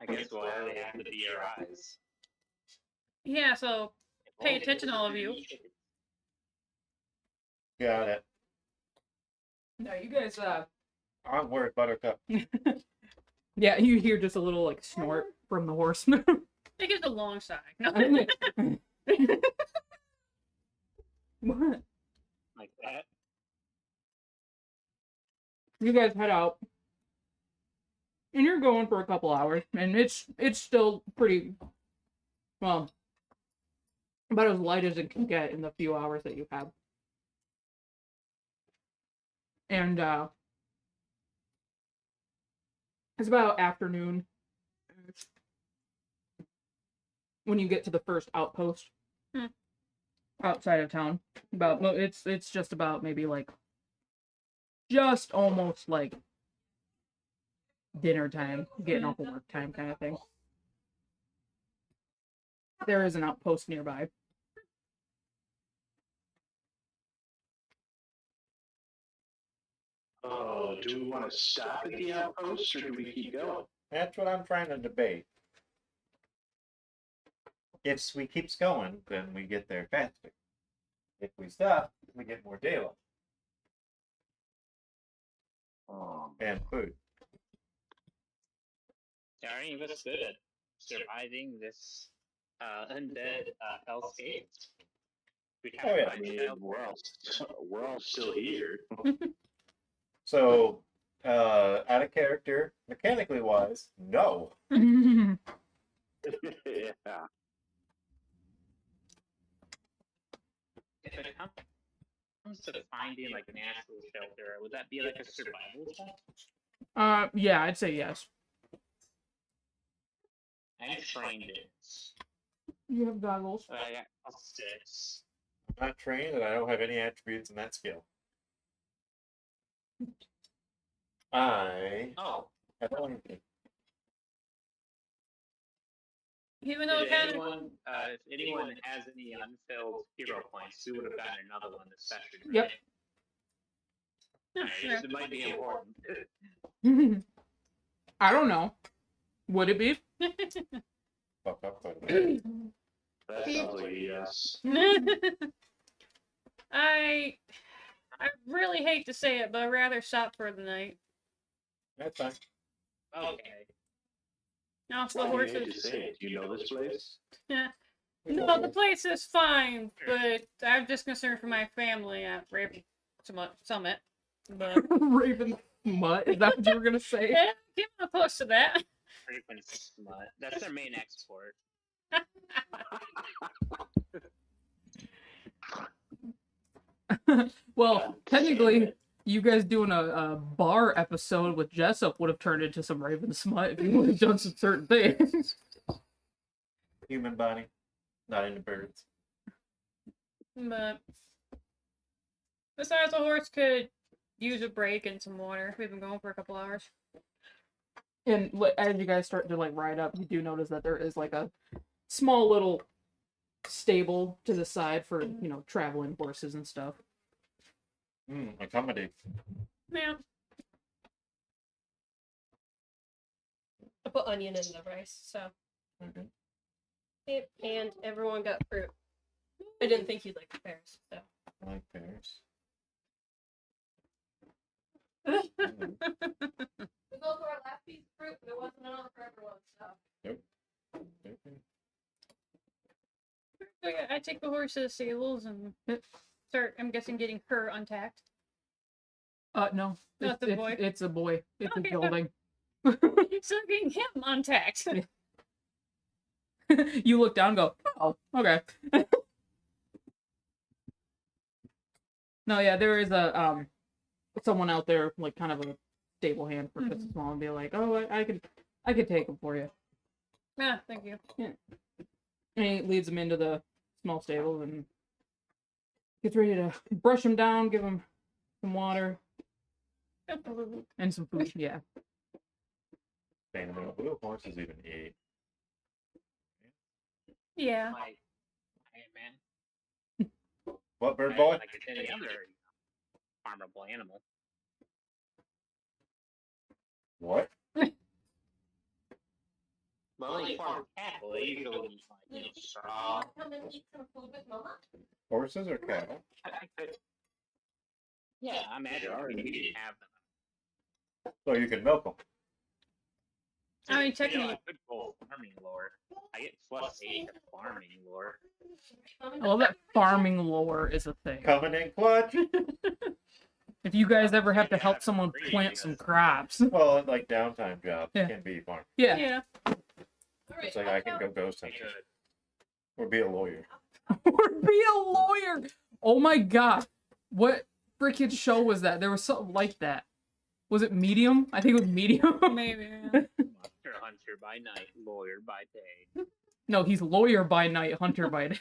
I guess we'll have to be our eyes. Yeah, so pay attention, all of you. Got it. No, you guys. Onward, Buttercup. Yeah, you hear just a little like snort from the horseman. It gives a long sigh. No. What? Like that. You guys head out, and you're going for a couple hours, and it's still pretty well about as light as it can get in the few hours that you have. And it's about afternoon when you get to the first outpost outside of town. It's just about maybe like just almost like dinner time, getting off of work time kind of thing. There is an outpost nearby. Oh, do we want to stop at the outpost or do we keep going? That's what I'm trying to debate. If we keeps going, then we get there faster. If we stop, we get more daylight and food. Are any of us good at surviving this undead hellscape? We Oh, yeah. I mean, we're all still here. So, Out of character, mechanically wise, no. Yeah. If it comes to finding like an actual shelter, would that be like a survival check? Yeah, I'd say yes. I'm trained in it. You have goggles. But I got a 6. I'm not trained, and I don't have any attributes in that skill. I Oh, have only. Even though did it kind of anyone, if anyone has any unfilled hero points, we would have gotten another one this session. Right? Yep. Alright, it might be important. I don't know. Would it be? Fuck up, quite a bit. That sounds like a yes. I really hate to say it, but I'd rather shop for the night. That's fine. Okay. Now the Why do you hate horses. to say it? Do you know this place? Yeah. No, the place is fine, but I'm just concerned for my family at Raven Summit. But Raven Mutt? Is that what you were gonna say? yeah, give them a post to that. Freaking smut. That's their main export. Well, technically, you guys doing a bar episode with Jessup would have turned into some Raven Smut if you would have done some certain things. Human body, not into birds. But besides, the horse could use a break and some water. We've been going for a couple hours. And as you guys start to like ride up, you do notice that there is like a small little stable to the side for, you know, traveling horses and stuff. Accommodate. Yeah. I put onion in the rice, so. Okay. Yep, and everyone got fruit. I didn't think you'd like the pears, so. I like pears. We go for our last piece of fruit, but it wasn't enough for everyone, so. Okay. I take the horse to the stables and start, I'm guessing, getting her untacked. No. Not the boy. It's a boy. It's a Okay. building. So getting him untacked. You look down and go, oh, okay. No, yeah, there is a someone out there, like kind of a stable hand for Fitz Small, and be like, oh, I could take him for you. Ah, thank you. And he leads him into the small stable and gets ready to brush him down, give him some water and some food. Yeah. Fan of the blue horses even eat. Yeah. Like, hey man. What bird boy? Like it's any other farmable animal. What? Well, only farm cattle, they usually eat like, you know, straw. Come and eat some food with Mama? Horses or cattle? Yeah, I imagine we didn't have them. So you can milk them. I mean, You know, technically, I could go farming lore. I get plus 8 farming lore. I love that farming lore is a thing. Coming in clutch. If you guys ever have to help someone plant some crops. Well, like downtime jobs Yeah. can be farm. Yeah. yeah. Alright, It's like I can go ghost hunting or be a lawyer. Or be a lawyer. Oh my god. What freaking show was that? There was something like that. Was it Medium? I think it was Medium. Maybe. Yeah. Monster hunter by night, lawyer by day. No, he's lawyer by night, hunter by day.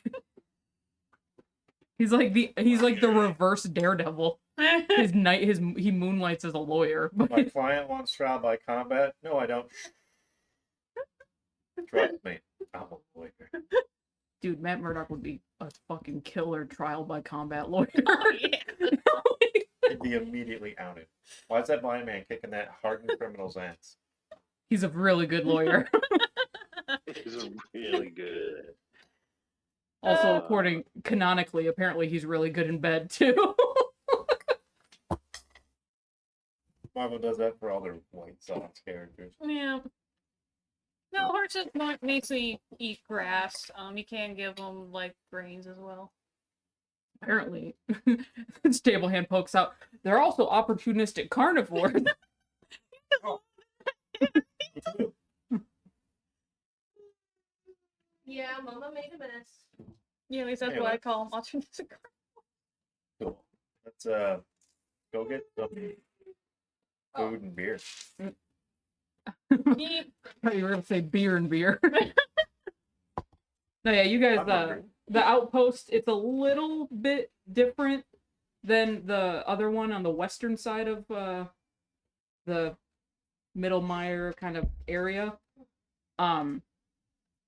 He's like the reverse Daredevil. He moonlights as a lawyer. My client wants trial by combat. No, I don't. Trust me, I'm a lawyer. Dude, Matt Murdock would be a fucking killer trial by combat lawyer. Oh, yeah. He'd be immediately outed. Why is that blind man kicking that hardened criminal's ass? He's a really good lawyer. It's really good. Also, according canonically, apparently he's really good in bed too. Marvel does that for all their White Sox characters. Yeah. No, horses mostly eat grass. You can give them like grains as well. Apparently, stable hand pokes out. They're also opportunistic carnivores. Yeah, Mama made a mess. Yeah, at least that's Hey, what I what? call them. Alternate. Cool. Let's go get some food and beer. Yeet. I thought you were gonna say beer and beer. No, yeah, you guys. I'm hungry. The outpost. It's a little bit different than the other one on the western side of the Middlemire kind of area.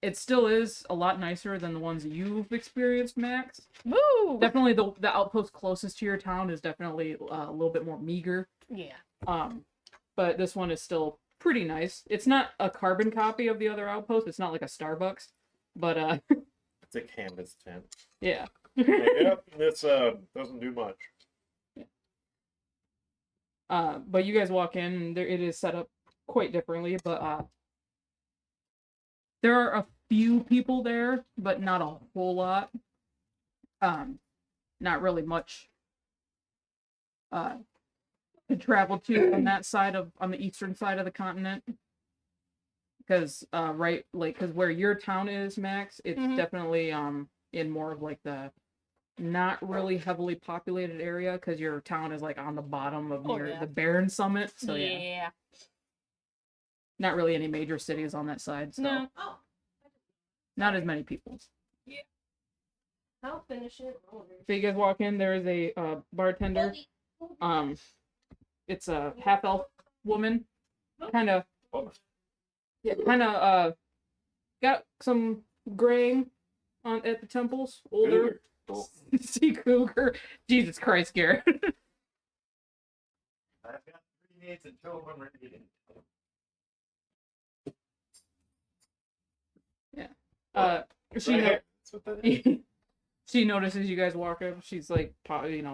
It still is a lot nicer than the ones you've experienced, Max. Woo! Definitely the outpost closest to your town is definitely a little bit more meager. Yeah. But this one is still pretty nice. It's not a carbon copy of the other outpost. It's not like a Starbucks, but It's a canvas tent. yeah. Yep, this doesn't do much. But you guys walk in, and it is set up quite differently. But there are a few people there, but not a whole lot. Not really much. To travel to on that side on the eastern side of the continent. Because because where your town is, Max, it's Mhm. definitely in more of like the not really heavily populated area, because your town is like on the bottom of near yeah. the Barren Summit. So yeah, Yeah. not really any major cities on that side. So No. Oh, not as many people. I'll finish it. So you guys walk in. There is a bartender. It's a half elf woman, kind of. Yeah, kind of got some graying on at the temples, older. Cool. See cougar. Jesus Christ, Garrett. I've got 3 days until I'm ready to get She Right. know- That's what that is. she notices you guys walk up. She's like, cleaning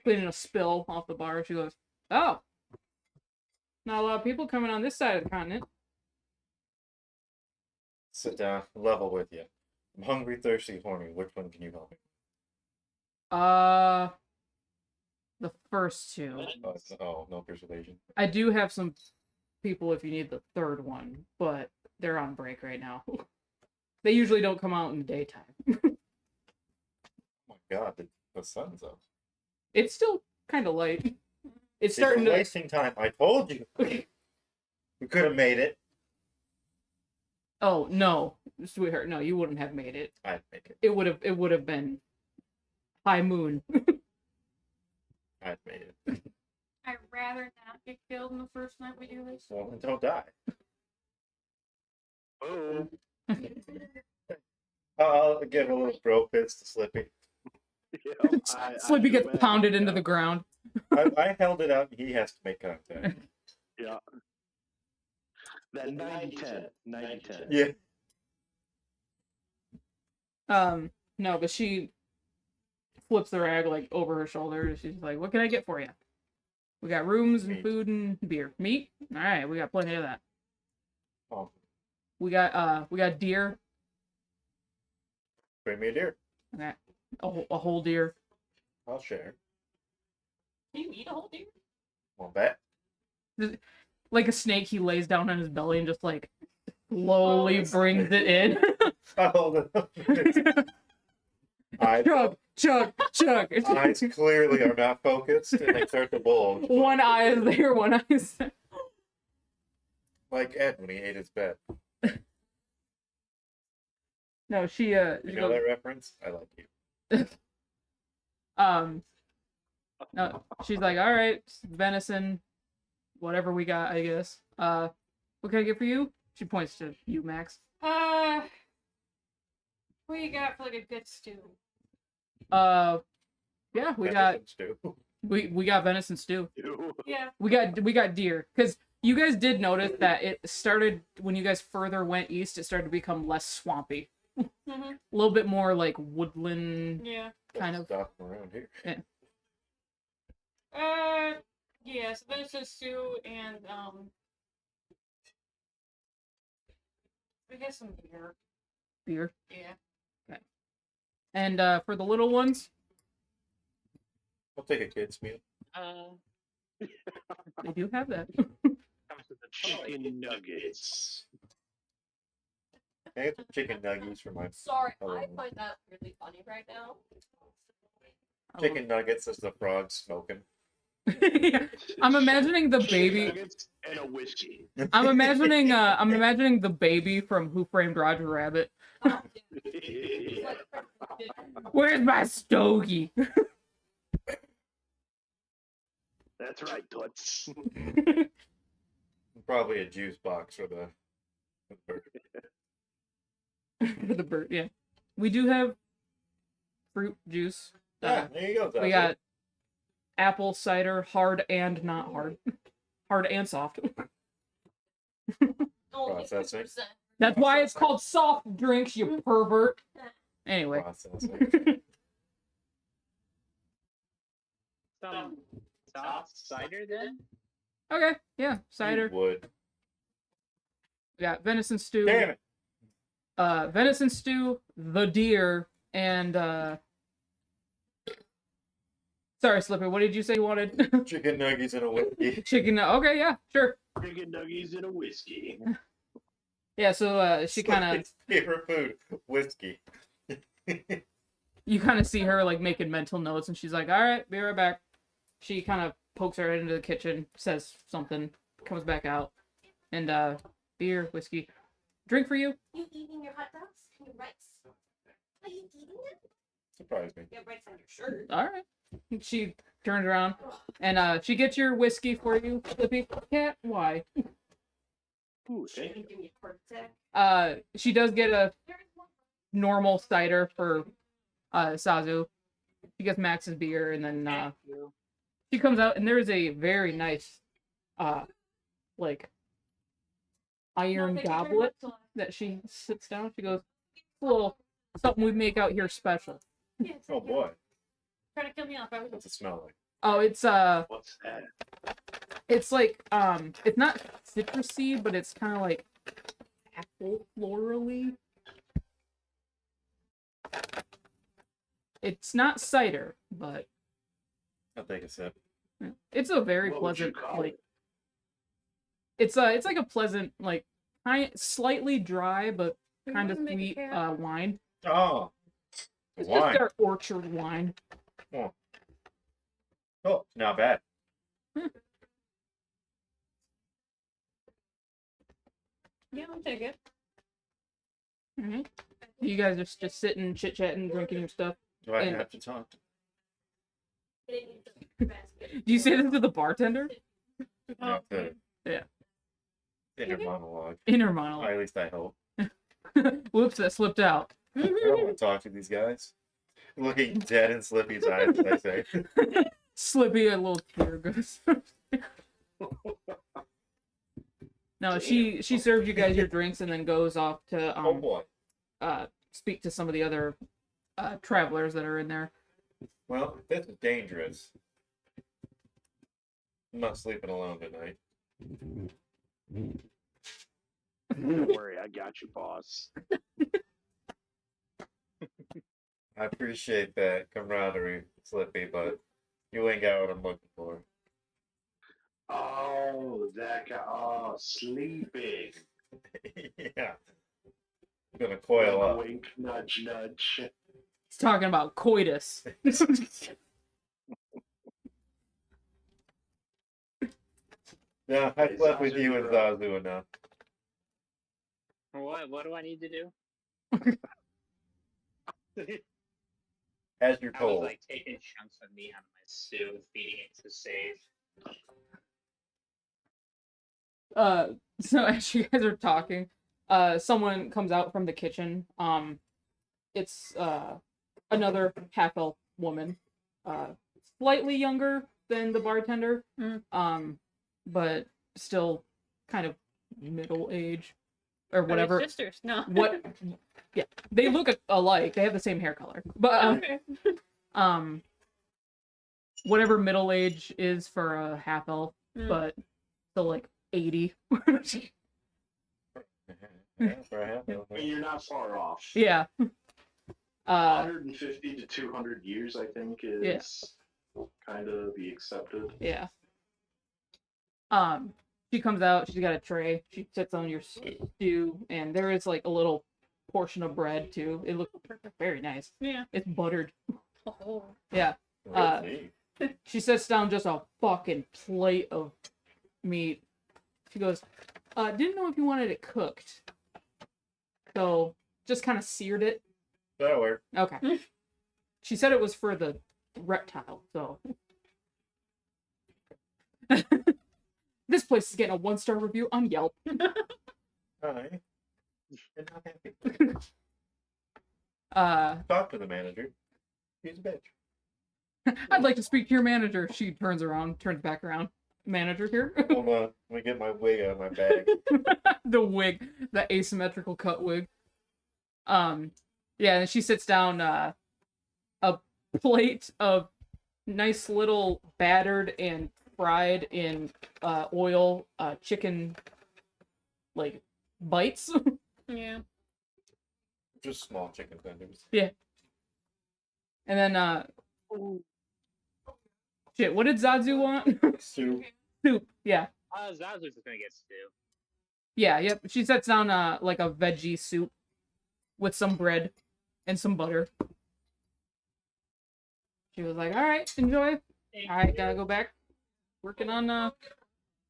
a spill off the bar. She goes, "Oh, not a lot of people coming on this side of the continent." Sit down, level with you. I'm hungry, thirsty, horny. Which one can you help me? The first two. Oh, no persuasion. I do have some people if you need the third one, but they're on break right now. They usually don't come out in the daytime. Oh my god, the sun's up. It's still kind of light. It's It's starting to. wasting time. I told you. We could have made it. Oh no, sweetheart, no, you wouldn't have made it. I'd make it. It would have been high moon. I'd made it. I'd rather not get killed in the first night we do this. Well, then don't die. Boom. I'll give a little bro fist to Slippy. Yep, Slippy do gets imagine, pounded into yeah. the ground. I held it out. And he has to make contact. Yeah. That 90-10. 90-10. Yeah. No, but she flips the rag like over her shoulder. She's like, "What can I get for you? We got rooms and Meat. food and beer. Meat? All right, we got plenty of that. Oh, We got deer. bring me a deer. Okay, a whole deer. I'll share. Can you eat a whole deer? Want bet? Like a snake, he lays down on his belly and just like slowly brings it in. I hold it up. Chug. Eyes clearly are not focused, and they start to bulge. One eye is there, one eye is there. Like Ed when he ate his bed. No, she You know that reference? I like you. No, she's like, "All right, venison, whatever we got, I guess. What can I get for you?" She points to you, Max. What you got for like a good stew? Yeah, we Venison stew. got venison stew. Ew. Yeah. We got deer, because you guys did notice that it started when you guys further went east. It started to become less swampy, Mm-hmm. a little bit more like woodland Yeah. kind of. Stuff around here. Yeah, so venison stew and I guess some beer. beer. Yeah. And for the little ones, I'll take a kid's meal. They do have that. Comes with the Chicken nuggets. I have some chicken nuggets for my Sorry, Oh. I find that really funny right now. chicken nuggets as the frog smoking. Yeah. I'm imagining the Chicken baby. nuggets and a whiskey. I'm imagining the baby from Who Framed Roger Rabbit. Oh, yeah. It's like Where's my stogie? That's right, Toots. Probably a juice box for the bird. For the bird, yeah. We do have fruit juice. Yeah, there you go. We Zazu. got apple cider, hard and not hard. Hard and soft. only Processing. 50%. That's why it's called soft drinks, you pervert. Anyway. Processing. some soft cider then. Okay, yeah, cider. Wood. We got venison stew. Damn it. Venison stew, the deer, and sorry, Slipper, what did you say you wanted? Chicken nuggets and a whiskey. Chicken. Okay, yeah, sure. Chicken nuggets and a whiskey. Yeah, so she kind of, Slippy's favorite food, whiskey. you kind of see her like making mental notes, and she's like, "All right, be right back." She kind of pokes her head into the kitchen, says something, comes back out, and beer, whiskey, drink for you. You eating your hot dogs and your rice? Are you eating them? Surprised me. You have rice on your shirt. All right. She turns around, and she gets your whiskey for you, Slippy. Cat, why? Ooh, She thank can you. give me a heart attack. She does get a normal cider for Sazu. She gets Max's beer, and then she comes out, and there is a very nice, like, iron No, thank you very goblet much. that she sits down. She goes, "It's a little something we make out here special." Yeah, Oh boy. Trying to kill me off. I was What's it smell like? Oh, What's that? it's like it's not citrusy, but it's kind of like apple florally. It's not cider, but I'll take a sip. it's a very What would you pleasant, call like, it? it's like a pleasant, like, slightly dry but You kind of wanna make a sweet cat? wine. Oh. It's Wine. just their orchard wine. Oh, not bad. Yeah, I'll take it. Mhm. You guys are just sitting, chit chatting, drinking your stuff. Do I And- have to talk? Do you say this to the bartender? Yeah, the Yeah. inner monologue. Inner Or monologue. at least I hope. Whoops, that slipped out. I don't want to talk to these guys. Looking dead in Slippy's eyes, as I say. Slippy, a little tear goes. No, she serves you guys your drinks and then goes off to Oh boy. speak to some of the other travelers that are in there. Well, this is dangerous. I'm not sleeping alone tonight. Don't worry, I got you, boss. I appreciate that camaraderie, Slippy, but you ain't got what I'm looking for. Oh, that guy. Oh, sleeping. Yeah. I'm gonna coil Wink, up. wink, nudge, nudge. He's talking about coitus. Yeah, I Hey, slept with Zazu, you and you're up. Zazu enough. What do I need to do? As you're I was told. like taking chunks of meat out of my stew, feeding it to Sage. So as you guys are talking, someone comes out from the kitchen. It's another half-elf woman, slightly younger than the bartender, but still kind of middle age or Are they whatever. sisters? No. What? Yeah, they look alike. They have the same hair color, but Okay. whatever middle age is for a half elf, but still like 80. Yeah, for a half elf. And you're not far off. Yeah. 150 to 200 years, I think, is Yeah. kind of the accepted. Yeah. She comes out. She's got a tray. She sits on your stew, and there is like a little portion of bread too. It looks very nice. Yeah. It's buttered. Oh. Yeah. Really? She sets down just a fucking plate of meat. She goes, didn't know if you wanted it cooked. So, just kind of seared it. That'll work. Okay. She said it was for the reptile, so. This place is getting a 1-star review on Yelp. Hi. You're not happy. Talk to the manager. He's a bitch. I'd like to speak to your manager. She turns back around. Manager here. Hold on. Let me get my wig out of my bag. The wig, the asymmetrical cut wig. Yeah, and she sits down a plate of nice little battered and fried in oil chicken like bites. Yeah. Just small chicken tenders. Yeah. And then shit, what did Zazu want? Soup. Soup. Yeah. Zazu's just gonna get stew. Yeah, yep. She sets down like a veggie soup with some bread and some butter. She was like, "Alright, enjoy. Alright, gotta go back. Working on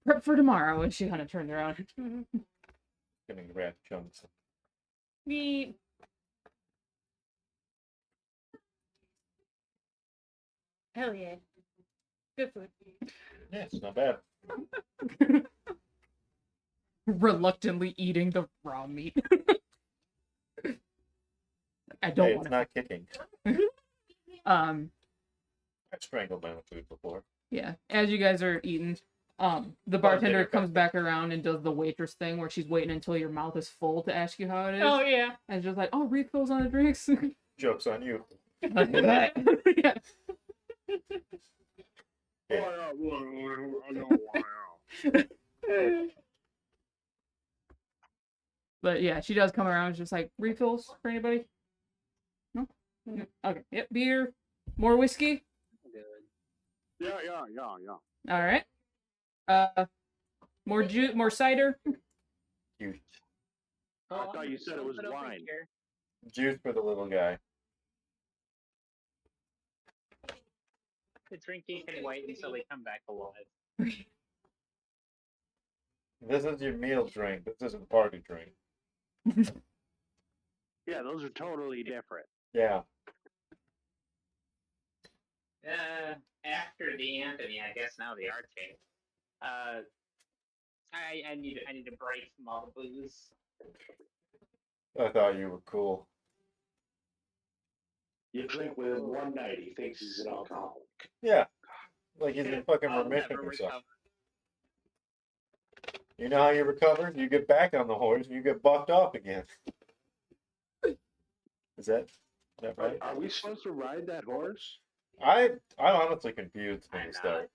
prep for tomorrow." And she kinda turned around. Gonna grab chunks. Me. Hell yeah. Good food. Yeah, it's not bad. Reluctantly eating the raw meat. I don't Hey, want it's not kicking. I've strangled my own food before. Yeah, as you guys are eating, the bartender comes back around and does the waitress thing where she's waiting until your mouth is full to ask you how it is. Oh yeah. And just like, oh, refills on the drinks. Joke's on you. Yeah. But yeah, she does come around. Just like, refills for anybody? No? No. Okay. Yep. Beer. More whiskey. Yeah. All right. More cider. Juice. I thought you said it was wine. Juice for the little guy. The drinking can wait until they come back alive. This is your meal drink. This isn't party drink. Yeah, those are totally different. Yeah. After the Anthony, I guess now the Archie. I need a break from all the booze. I thought you were cool. You drink with him one night, he thinks he's an alcoholic. Yeah. Like he's in fucking I'll remission never or something. recover. You know how you recover? You get back on the horse and you get bucked off again. Is that right? Are we supposed to ride that horse? I'm honestly confused from I'm the start.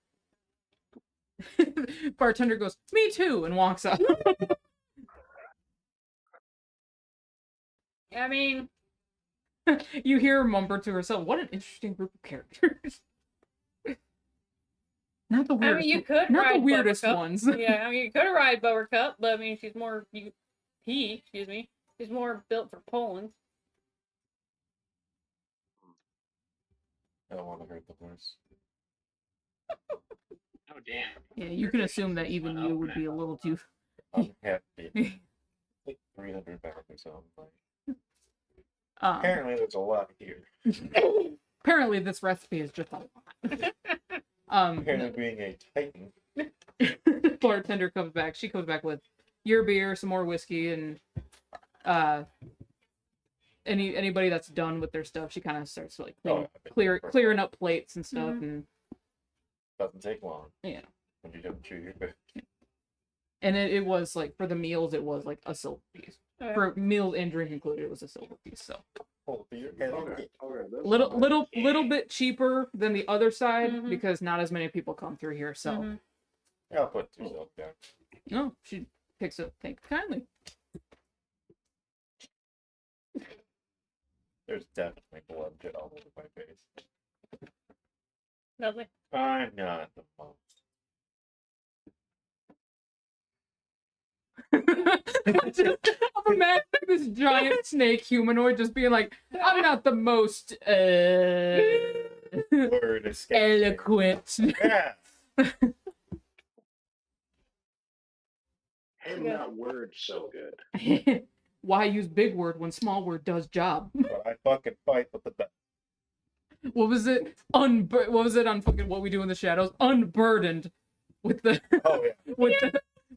Bartender goes, "Me too," and walks up. I mean, You hear her mumble to herself, "What an interesting group of characters." Not the I weirdest. mean, you could not ride the weirdest Buttercup. ones. Yeah, I mean, you could ride Buttercup, but I mean, she's more she's more built for Poland. I don't want to hurt the horse. Oh damn. Yeah, you can assume that even you would be a little too. I'm happy. Like 300 pounds or something. Um, Apparently, there's a lot here. apparently, this recipe is just a lot. Apparently, being a titan. Bartender comes back. She comes back with your beer, some more whiskey, and anybody that's done with their stuff, she kind of starts like clearing up plates and stuff, and Doesn't take long. yeah. When you don't chew your food. And it was like for the meals, it was like a silver piece. Okay. For meals and drink included, it was a silver piece. So Hold beer. Okay. little bit cheaper than the other side Mhm. because not as many people come through here. So Mhm. I'll put 2 silk down. no, she picks up. Thanks kindly. There's definitely blood all over my face. Lovely. I'm not the most. I'm imagining this giant snake humanoid just being like, I'm not the most Word escapes me. eloquent. Yeah. Him Yeah. not word so good. Why use big word when small word does job? But I fucking fight with the best. What was it? What was it on fucking What We Do in the Shadows? Unburdened with the Oh yeah.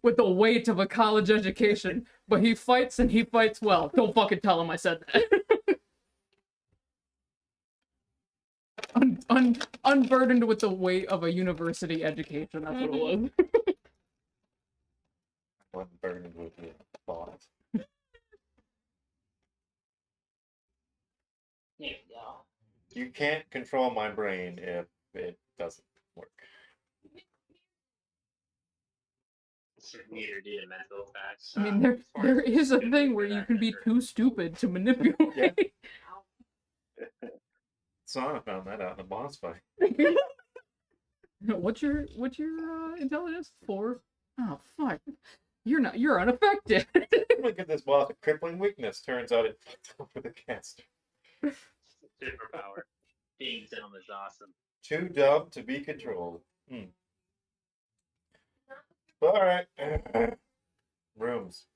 with the weight of a college education, but he fights and he fights well. Don't fucking tell him I said that. Unburdened with the weight of a university education. That's what it was. Unburdened with your thoughts. There you go. You can't control my brain if it doesn't work. It's neither do the mental effects. I mean, there is a thing where you can be too stupid to manipulate. Yeah. Sonic found that out in a boss fight. What's your intelligence? 4? Oh fuck. You're unaffected. Look at this boss, a crippling weakness. Turns out it's for the caster. Superpower. Being dumb is awesome. Too dumb to be controlled. Alright. Rooms.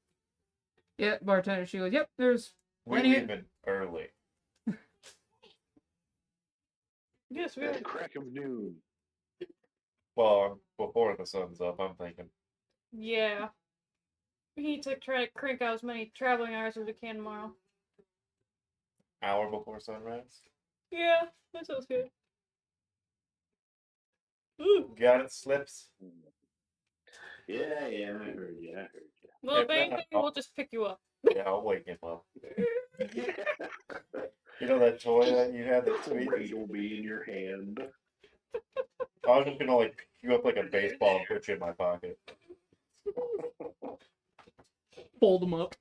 Yeah, bartender, she goes, yep, there's We're Plenty- leaving early. Yes, we At are. the crack of noon. Well, before the sun's up, I'm thinking. Yeah. We need to try to crank out as many traveling hours as we can tomorrow. Hour before sunrise. Yeah, that sounds good. Ooh. Got it, Slips? Yeah, I heard you. Well, If if anything, not, we'll just pick you up. Yeah, I'll wake him up. You know that toy that you had that's The sweet? rate will be in your hand. I was just gonna like pick you up like a baseball and put you in my pocket. fold them up.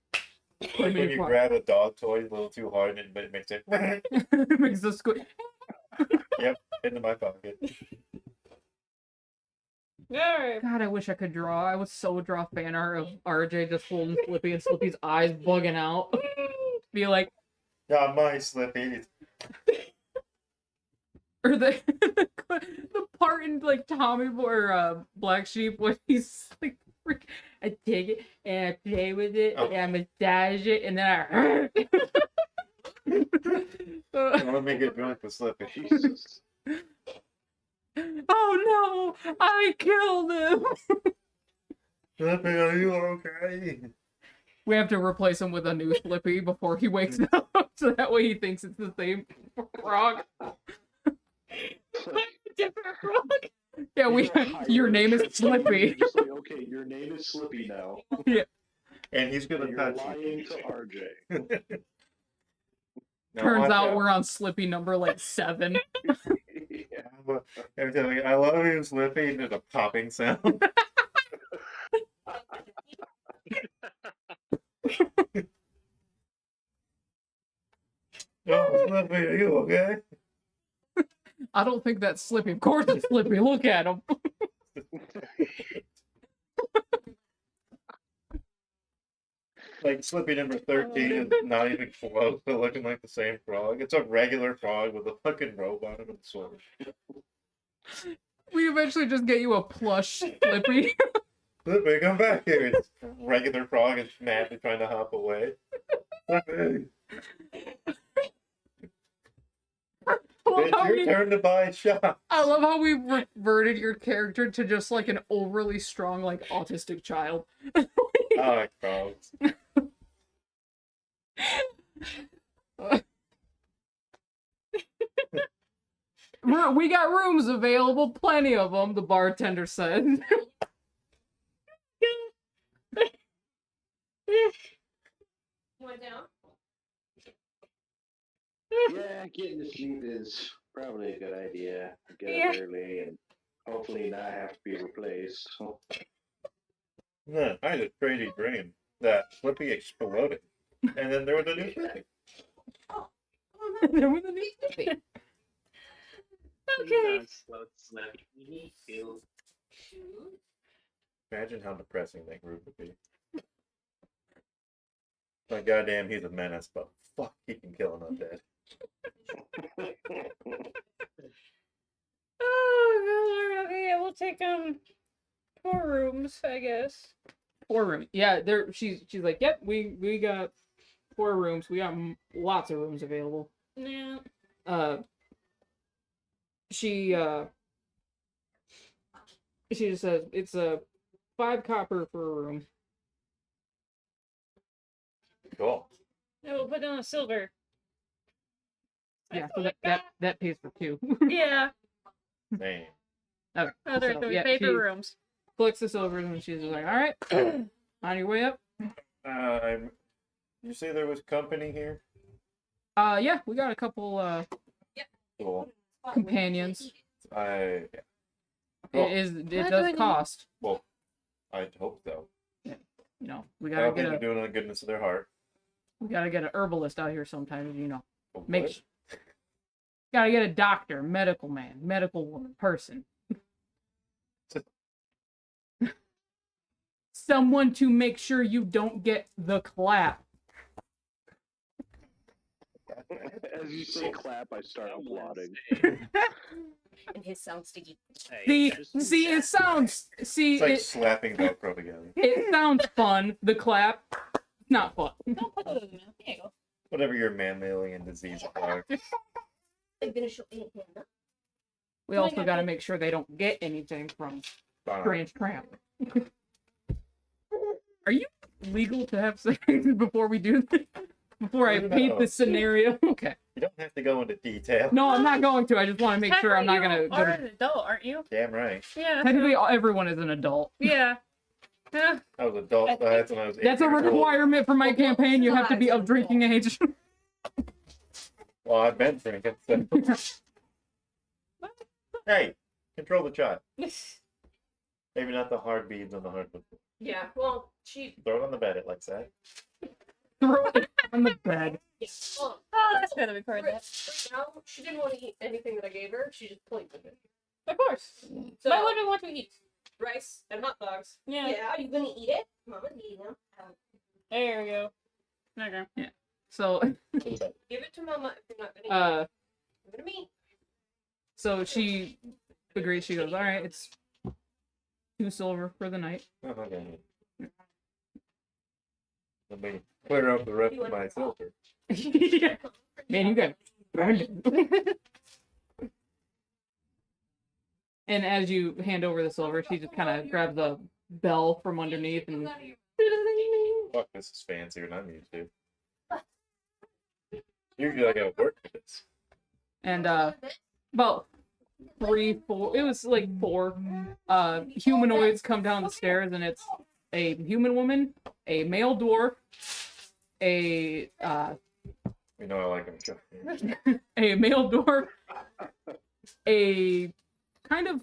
Put 'em in When your you pocket. grab a dog toy a little too hard and it makes it Makes the squid. into my pocket. Alright. God, I wish I could draw. I would so draw fan art of RJ just holding Slippy and Slippy's eyes bugging out. Be like, Not my Slippy. or the the part in like Tommy Boy or Black Sheep when he's like, I take it and I play with it and I massage it and then I hurt. Let me get drunk with Slippy. Jesus. Oh no! I killed him! Slippy, are you okay? We have to replace him with a new Slippy before he wakes up, so that way he thinks it's the same frog. Different frog. Yeah, your name is Slippy. You're just like, okay, your name is Slippy now. And he's gonna You're touch lying you. to RJ. Now Turns watch out we're on Slippy number like 7. Yeah, every time I love you, Slippy, and there's a popping sound. Oh, Slippy, are you okay? I don't think that's Slippy. Of course it's Slippy. Look at him. Like Slippy number 13 is not even close to looking like the same frog. It's a regular frog with a fucking robe on it and sword. We eventually just get you a plush Slippy. Slippy, come back here. It's regular frog is madly trying to hop away. Slippy, it's your turn to buy a shot. I love how we reverted your character to just like an overly strong, like autistic child. I like frogs. We got rooms available, plenty of them, the bartender said. Went down. Yeah, getting to sleep is probably a good idea. Get Yeah. up early and hopefully not have to be replaced. Yeah, I had a crazy dream that Slippy exploded. And then there was a new Slippy. There was a new Slippy. Okay. Slow Slippy. Feel Imagine how depressing that group would be. Like, goddamn, he's a menace, but fuck, he can kill an undead. Oh, God, okay, yeah, we'll take 4 rooms, I guess. 4 rooms. Yeah, she's like, yep, we got 4 rooms. We got lots of rooms available. Yeah. She just says it's a 5 copper for a room. Cool. No, we'll put down a silver. Yeah, Oh so my God. that pays for 2. Yeah. Man. Okay. Other So, than yeah, paper she rooms. collects the silvers and she's like, all right, on your way up. You say there was company here? Yeah, we got a couple Cool. companions. Yeah. It do I does need? cost. Well, I hope so. You know, we I gotta hope get they're a doing it in the goodness of their heart. herbalist out here sometimes. You know, But make what? gotta get a doctor, medical man, medical woman, person. Someone to make sure you don't get the clap. As you say clap, I start applauding. And his sound sticky. See, it sounds. See, It's like it slapping Velcro together. sounds fun. The clap, not fun. Don't put those in there. There you go. Whatever your man-mailing disease are. I'm gonna show you. We also gotta make sure they don't get anything from Strange Tramp. Are you legal to have sex before we do this? Before I paint this scenario? Okay. You don't have to go into detail. No, I'm not going to. I just want to make sure I'm not Technically, gonna. you are an adult, aren't you? Damn right. Yeah. Technically, everyone is an adult. Yeah. Yeah. I was adult. That's when I was 8 That's a years old. requirement for my campaign. You have to be of drinking age. Well, I've been drinking. So. Hey, control the child. Maybe not the hard beads on the hard one. Yeah, well, she. Throw it on the bed. It likes that. Throw it on the bed. Yeah. Well, Oh, that's good that we've heard right that. now, she didn't want to eat anything that I gave her. She just played with it. Of course. So, Why would we want to eat? rice and hot dogs. Yeah. Yeah, are you gonna eat it? Mama eat them. There we go. Okay. So, Give it to Mama if you're not gonna eat it. Give it to me. so she agrees. She goes, all right, it's 2 silver for the night. Oh, okay. Let me clear up the rest of my silver. Yeah. Man, you got burned. And as you hand over the silver, she just kind of grabs a bell from underneath and Fuck, this is fancier than I'm used to. Usually I gotta work for this. and about 3, 4. It was like 4 humanoids come down the stairs, and it's a human woman, a male dwarf, a You know I like them. a male dwarf, a kind of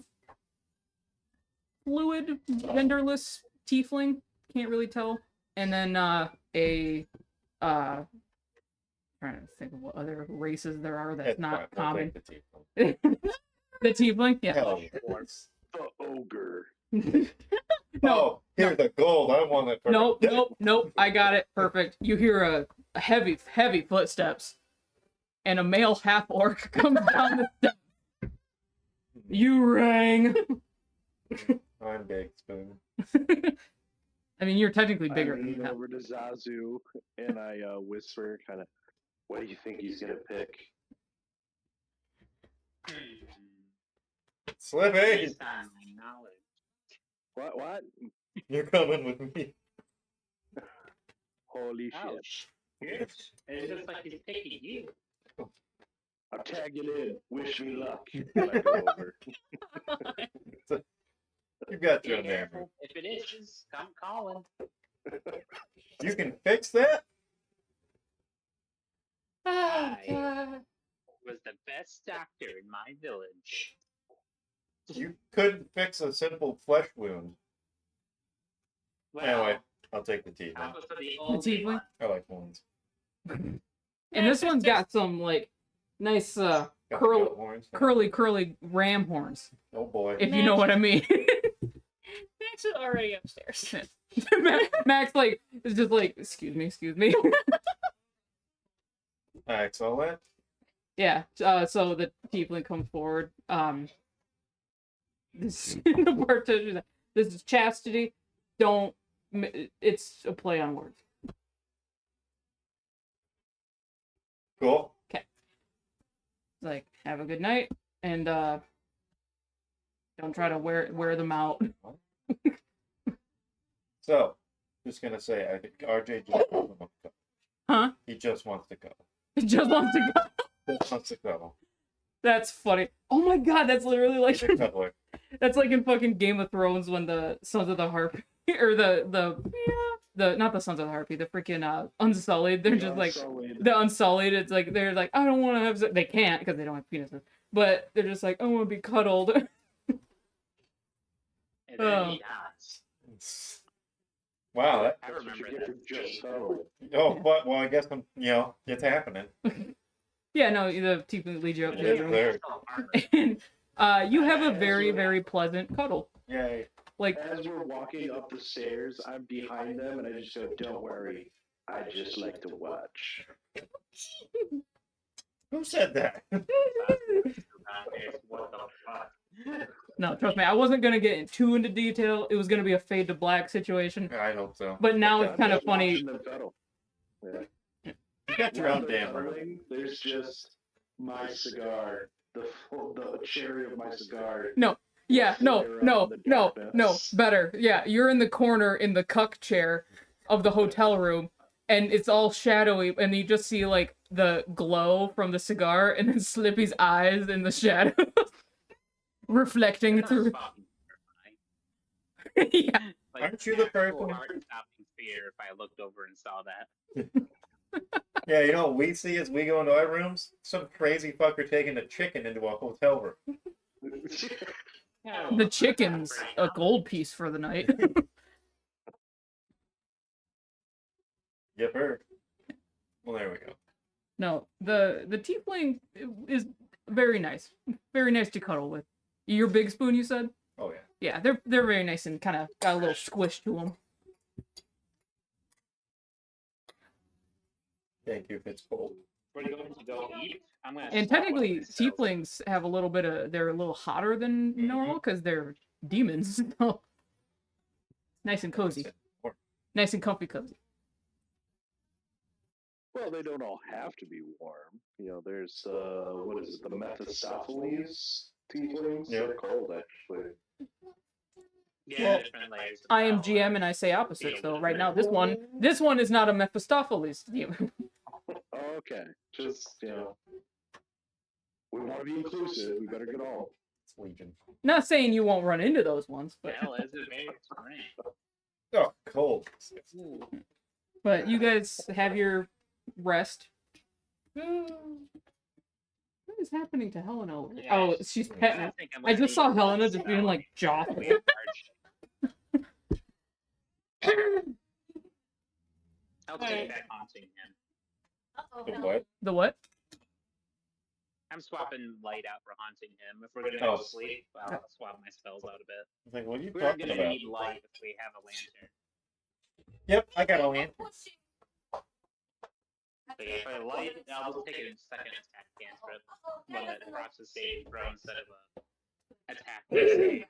fluid, genderless tiefling, can't really tell, and then trying to think of what other races there are that's not common. The The tiefling, yeah. Hell, The ogre. No, oh, here's the gold. I want it for Nope. I got it. Perfect. You hear a heavy footsteps, and a male half orc comes down the steps. You rang. I'm big spoon. I mean, you're technically I bigger lean than that. over to Zazu and I whisper, kind of, what do you think he's gonna pick? Slippy, Based on my knowledge. What? you're coming with me. Holy shit! Ouch. Yes. It looks like he's picking you. I'm tagging in. Wish me luck. And I go over. You got Be your name. careful. If it is, come calling. You can fix that? Oh, I- God. Was the best doctor in my village. You couldn't fix a simple flesh wound. Well, Anyway, I'll take the tea. that was for the The old tiefling. I like wounds. And this one's got some like nice Got the Curl- goat horns. curly ram horns, Oh boy. if you know what I mean. Max is already upstairs. Max like is just like, excuse me. Excellent. Yeah. So the tiefling comes forward. This the bartender. Like, this is chastity. Don't. It's a play on words. Cool. Like, have a good night, and don't try to wear them out. So, just gonna say, I think RJ just wants to go. Huh? He just wants to go. He just wants to go. Just wants to go. That's funny. Oh my god, that's literally like He's a cuddler. that's like in fucking Game of Thrones when the Sons of the Harpy or the not the Sons of the Harpy, the freaking Unsullied. They're just like the Unsullied. It's like they're like, I don't want to have sex. They can't because they don't have penises. But they're just like, I want to be cuddled. And then Oh. he dies. Wow. That, I That's what you remember get for that. just cuddling. oh, but well, I guess it's happening. Yeah, no, the tiefling leads you up to Yeah, the room. there. And you have a very, very pleasant cuddle. Yay. Like, As we're walking up the stairs, I'm behind them, and I just go, "Don't worry, I just like to watch." Who said that? What the fuck? no, trust me, I wasn't gonna get too into detail. It was gonna be a fade to black situation. I hope so. But now Yeah, it's kind of just funny. watching them cuddle. Yeah. You got your While own they're damn room. cuddling, there's just my cigar, the cherry of my cigar. Yeah, no, Flare up no, in the no, darkness. no, better. Yeah, you're in the corner in the cuck chair of the hotel room, and it's all shadowy, and you just see like the glow from the cigar, and then Slippy's eyes in the shadow, reflecting That's through. fucking terrifying. Yeah, Like, Aren't you the actual person- heart-stopping fear if I looked over and saw that. Yeah, you know what we see as we go into our rooms? Some crazy fucker taking a chicken into a hotel room. the chicken's a gold piece for the night. Yep, heard. Well, there we go. No, the tiefling is very nice to cuddle with. Your big spoon, you said? Oh, yeah. Yeah, they're very nice and kind of got a little squish to them. Thank you if it's cold. We're going to go eat. I'm gonna. And stop technically, myself. tieflings have a little bit of they're a little hotter than normal because they're demons. So nice and cozy, nice and comfy, cozy. Well, they don't all have to be warm. You know, there's what is it, the Mephistopheles tieflings? Yep. They're cold, actually. Yeah, Well, different layers of I am power. GM and I say opposite. So right now, this one is not a Mephistopheles demon. Okay, just we want to be inclusive. We better get all. It's Legion. Not saying you won't run into those ones, but Hell, is it very spring? Oh, cold. but you guys have your rest. What is happening to Helena? Over there? Yeah, Oh, she's petting. I think I'm I gonna just saw need Helena to just being like joffrey. I'll take that haunting him. The what? The what? I'm swapping light out for haunting him. If we're gonna go Oh. to sleep, I'll swap my spells out a bit. I was like, what are you We're talking gonna about? need light if we have a lantern. Yep, I got a lantern. But yeah, for the light, I'll just take it in second attack cantrip. One that procs a saving throw instead of a attack save.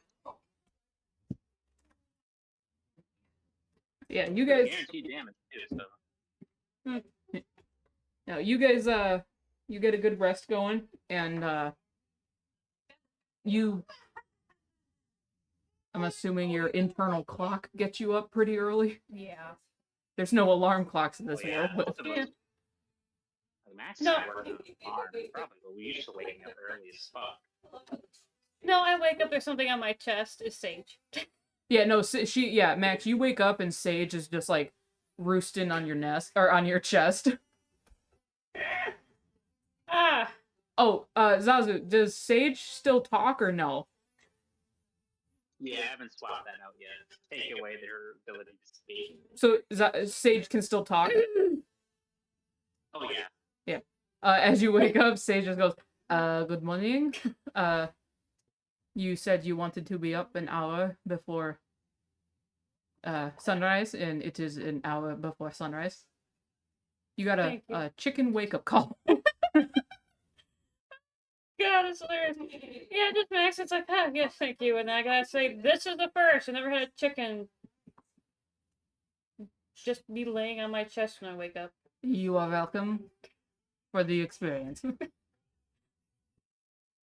Yeah, you guys. Guaranteed damage too, so. No, you guys. You get a good rest going, and you. I'm assuming your internal clock gets you up pretty early. Yeah. There's no alarm clocks in this Oh, yeah, world, but most of us. Max No. and I work on farms, probably, but we used to waking up early as fuck. No, I wake up, there's something on my chest. Is Sage. yeah, no, yeah, Max, you wake up and Sage is just like roosting on your nest or on your chest. Ah! Oh, Zazu, does Sage still talk or no? Yeah, I haven't swapped that out yet. Take away their ability to speak. So Sage can still talk. Oh yeah. As you wake up, Sage just goes, good morning. You said you wanted to be up an hour before sunrise, and it is an hour before sunrise. You got Thank you. a chicken wake-up call. God, it's hilarious. Yeah, just Max. It's like, oh, yes, thank you. And I gotta say, this is the first. I never had a chicken just be laying on my chest when I wake up. You are welcome for the experience.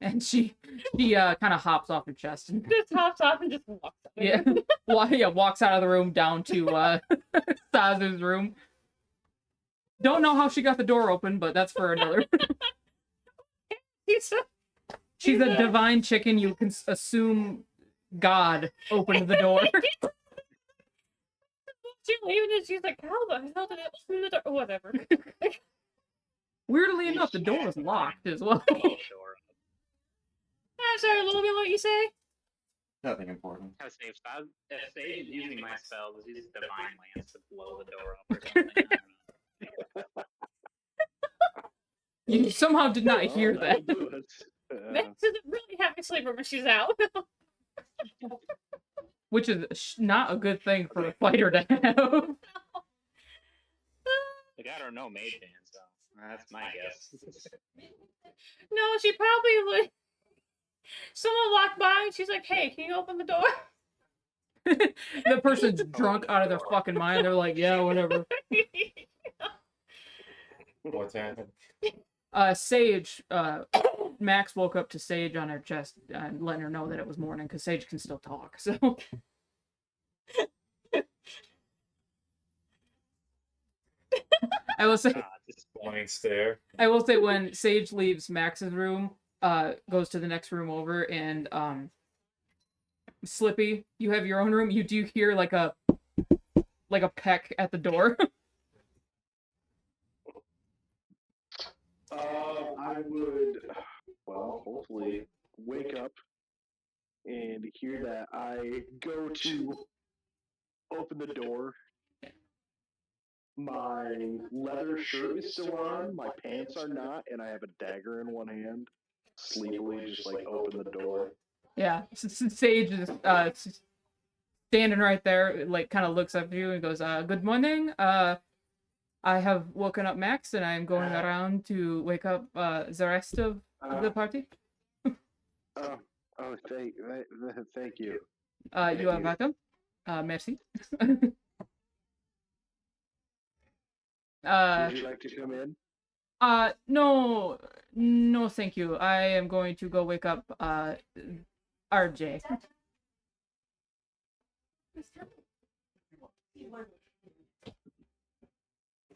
And she kind of hops off your chest and Just hops off and just walks out. yeah, walks out of the room down to Sazu's room. Don't know how she got the door open, but that's for another. He's She's a divine chicken. You can assume God opened the door. she leaving and she's like, how the hell did it open the door? Whatever. Weirdly enough, the door was locked as well. Sure. I'm sorry, a little bit what you say? Nothing important. I would say if Sage is using my spells, use Divine Lance to blow the door up or something. I don't know. You somehow did not hear Oh, that. that'll do it. Max isn't really having sleeper when she's out. Which is not a good thing for a fighter to have. Like, I don't know Mage Hand, so that's my guess. No, she probably like someone walked by and she's like, hey, can you open the door? The person's drunk out of their fucking mind. They're like, yeah, whatever. What's happened? Sage, Max woke up to Sage on her chest and letting her know that it was morning because Sage can still talk. So I will say, Blank stare. I will say when Sage leaves Max's room, goes to the next room over, and Slippy, you have your own room. You do hear like a peck at the door. I would, well, hopefully wake up and hear that. I go to open the door. My leather shirt is still on, my pants are not, and I have a dagger in one hand. Sleepily just like open the door. Yeah, Sage is standing right there, like kind of looks up at you and goes, "Good morning. I have woken up Max, and I'm going around to wake up the rest of the party." Thank you. You are welcome. Merci. Would you like to come in? No, thank you. I am going to go wake up RJ.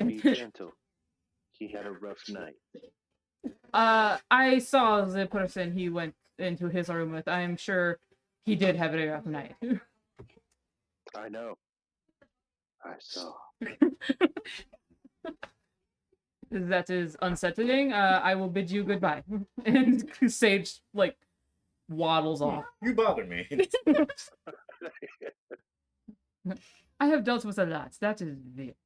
Be gentle. He had a rough night. I saw the person he went into his room with. I am sure he did have a rough night. I know. I saw. That is unsettling. I will bid you goodbye. And Sage, like, waddles off. You bother me. I have dealt with a lot. That is it.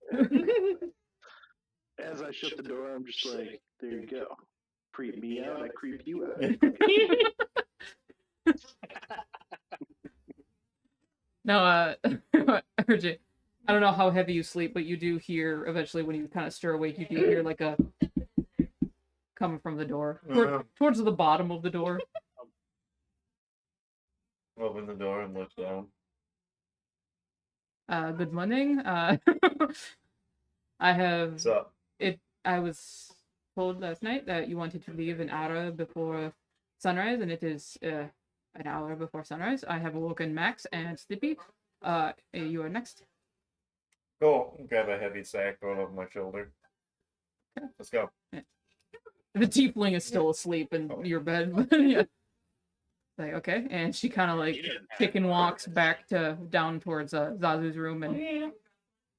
As I shut the door, I'm just like, there you go. Creep me out, I creep you out. Now, RJ, I don't know how heavy you sleep, but you do hear, eventually, when you kind of stir awake, you do hear, like, a coming from the door. Towards the bottom of the door. Open the door and look down. Good morning. I have... What's up? I was told last night that you wanted to leave an hour before sunrise, and it is an hour before sunrise. I have awoken Max and Slippy. You are next. Cool. Grab a heavy sack, throw it over my shoulder. Let's go. The tiefling is still asleep in your bed. Yeah. Like, okay, and she kind of like chicken walks back down towards Zazu's room, and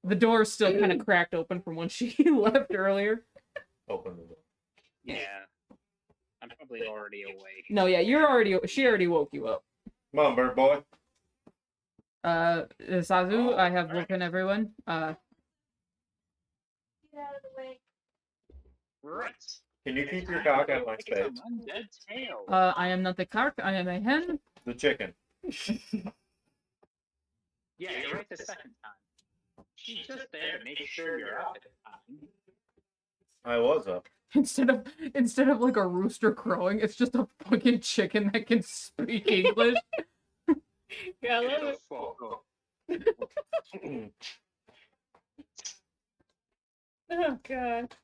the door's still kind of cracked open from when she left earlier. Open the door. Yeah. I'm probably already awake. No, yeah, she already woke you up. Come on, bird boy. Zazu, I have woken everyone. Right. Can you keep your cock on my It's space? an undead tail. I am not a carp, I am a hen. The chicken. Yeah, you're right the second time. She's just there to make sure you're up at the time. I was up. Instead of like a rooster crowing, it's just a fucking chicken that can speak English. Yeah, I It's love a it. photo. Oh god.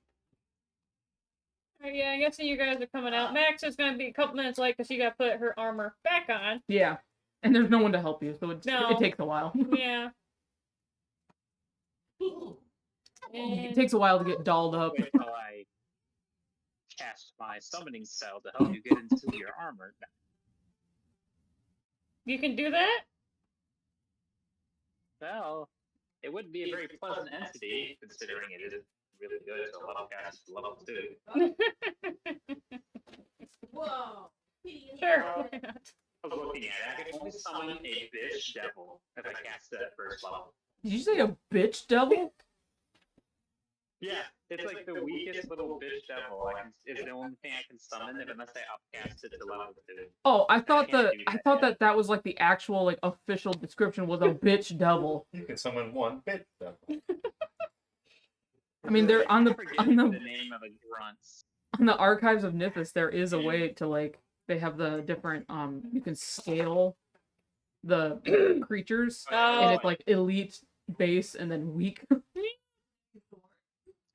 Yeah, I guess you guys are coming out. Max is gonna be a couple minutes late because she got to put her armor back on. Yeah, and there's no one to help you, so it No. takes a while. Yeah. It takes a while to get dolled up. Wait till I cast my summoning spell to help you get into your armor. You can do that? Well, it would be a very pleasant entity, considering it isn't really good to level cast level 2. Whoa. Sure. I was looking at it. I can only summon a bitch devil if I cast it at first level. Did you say a bitch devil? Yeah, it's like the weakest little bitch devil. It's the only thing I can summon unless I upcast it to level 2. Oh, I thought can't that do I that thought yet. that was like the actual like official description was a bitch devil. You can summon one bit though. I mean, they're on I the forget on the the name of the grunts. on the archives of Nithis. There is a way to like they have the different you can scale the creatures, and Oh. it's like elite, base, and then weak.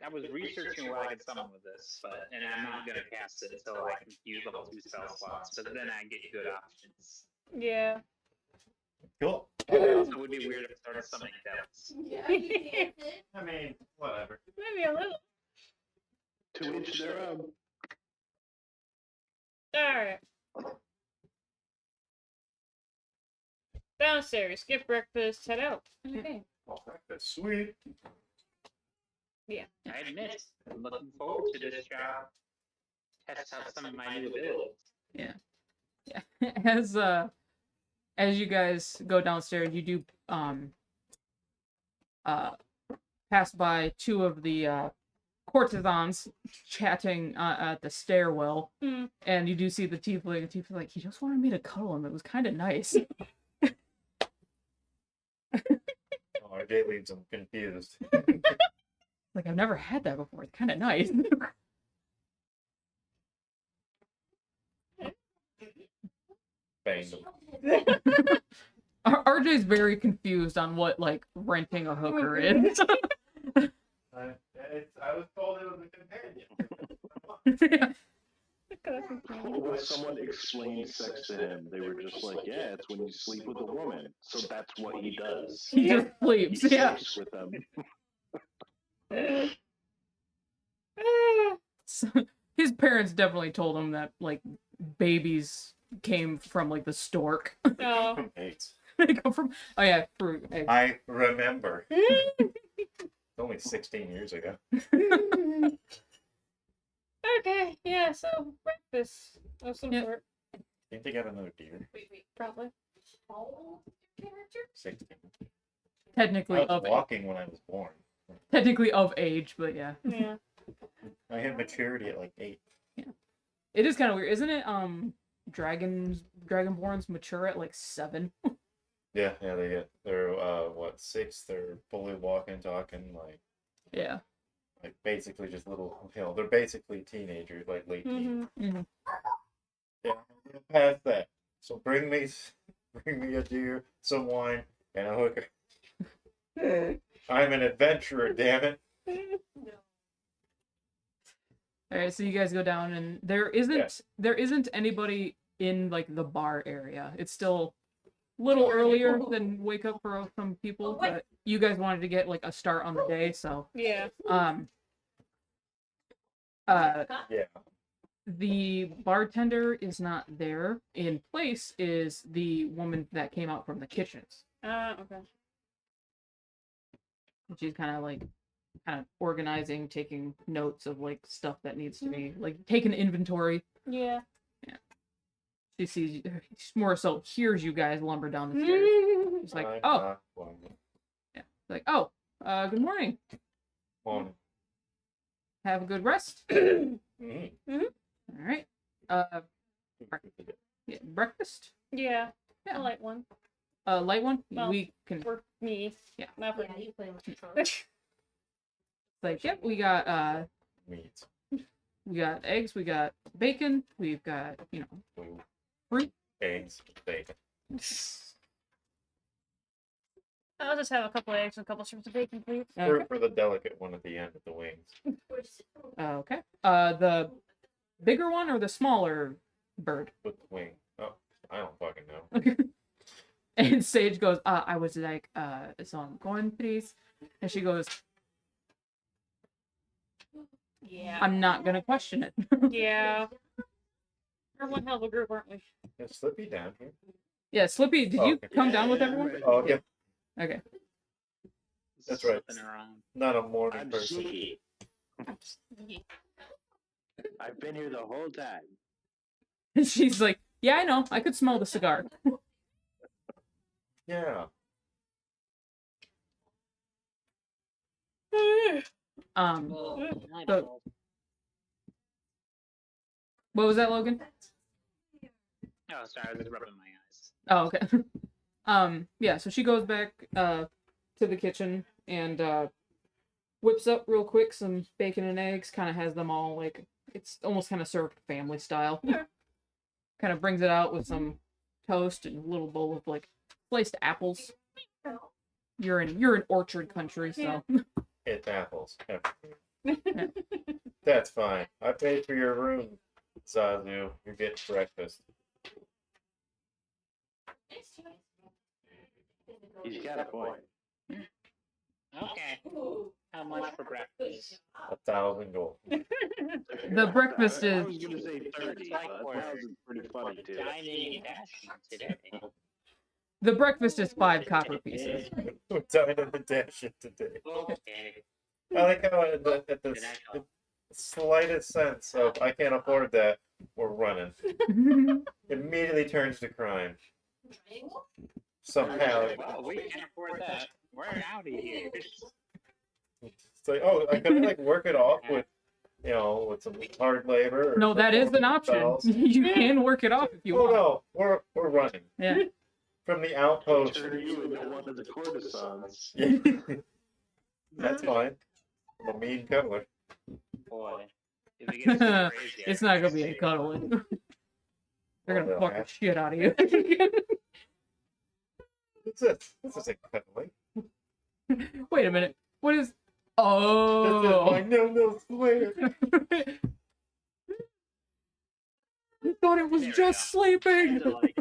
I was researching what I could summon with this, and I'm not gonna cast it until I can use level 2 spell slots, so then I get good options. Yeah. Cool. It also would be weird if I started summoning devils. I mean, whatever. Maybe a little. To each their own. Alright. Downstairs, get breakfast, head out. Okay. That's sweet. I admit, I'm looking forward to this job. Test out some of my new abilities. Yeah. As you guys go downstairs, you do pass by two of the courtesans chatting at the stairwell, Mm. and you do see the tiefling. The tiefling's like, he just wanted me to cuddle him. It was kind of nice. Oh, RJ leaves him confused. Like, I've never had that before. It's kind of nice. Banged him. RJ's very confused on what like renting a hooker is. I was told it was a companion. When someone explained sex to him, they were just like, yeah, it's when you sleep with a woman. So that's what he does. He just He sleeps. Yeah. sleeps with them. So, his parents definitely told him that like babies came from like the stork. Oh. From AIDS. They come from yeah, fruit. Eggs. I remember. It's only 16 years ago. Okay, yeah, so breakfast of some Yep. sort. Didn't they have another deer? Probably. 16. Technically I was of walking when I was born. technically of age, but yeah. Yeah. I hit maturity at like 8. It is kind of weird, isn't it? Dragonborns mature at like 7. Yeah, they're what, 6? They're fully walking, talking, Yeah. like basically just little, they're basically teenagers, like late teens. Mm-hmm. Yeah, I'm past that. So bring me a deer, some wine, and a hooker. I'm an adventurer, damn it. All right, so you guys go down, and there isn't anybody in like the bar area. It's still a little earlier than wake up for some people, but you guys wanted to get like a start on the day, so Yeah. Yeah. the bartender is not there. In place is the woman that came out from the kitchens. Okay. She's kind of organizing, taking notes of like stuff that needs to be like taking inventory. Yeah. She sees, more so hears you guys lumber down the stairs. She's like, I'm oh, not one. like, oh, good morning. One. Have a good rest. Mhm. All right. Yeah, breakfast. Yeah. Yeah. A light one. Light one. Well, We can. We're Me. Yeah. Not for Yeah, me. you play with your phone. Like, yep, we got Meat. we got eggs, we got bacon, we've got, you know, Food. fruit. Eggs. Bacon. I'll just have a couple eggs and a couple strips of bacon, please. Okay. For the delicate one at the end with the wings. Okay. The bigger one or the smaller bird? With the wing. Oh, I don't fucking know. And Sage goes, I was like, some corn, please. And she goes, Yeah. I'm not gonna question it. Yeah. We're one hell of a group, aren't we? Is Slippy down here? Yeah, Slippy, did Oh, you okay. come down with Yeah, everyone? right. Oh, yeah. Okay. That's right. Slipping around. Not a morning I'm person. sneaky. I've been here the whole time. And she's like, yeah, I know. I could smell the cigar. Yeah. So, what was that, Logan? Oh, sorry, I was just rubbing my eyes. Oh, okay. Yeah, so she goes back to the kitchen and whips up real quick some bacon and eggs, kind of has them all like it's almost kind of served family style. Yeah. Kind of brings it out with some toast and a little bowl of like sliced apples. You're in orchard country, so It's apples. That's fine. I paid for your room, Zazu. You're getting breakfast. He's got a point. Okay. How much for breakfast? 1,000 gold. The breakfast I is- was gonna say 30, It's like but we're 1,000 pretty funny too. Dining and dashing today. the breakfast is 5 copper pieces. We're dining the dash it today. Okay. I like how at the Did I help? slightest sense of I can't afford that, we're running. Immediately turns to crime. Somehow. Well, we can't afford that. We're out of here. It's like, oh, I could like work it off with, you know, with some hard labor. Or No, that is an option. bells. You can work it off if you Oh want. no, we're running Yeah. from the outpost. Turn you into one of the courtesans. That's fine. I'm a mean cuddler. Boy. If it gets too crazy, It's not gonna be a cuddling. They're gonna Well, fuck the have- shit out of you. What's this? This isn't cuddling. Wait a minute. What is? This is Oh. my no swear. I thought it was There we just go. I had sleeping. to, like,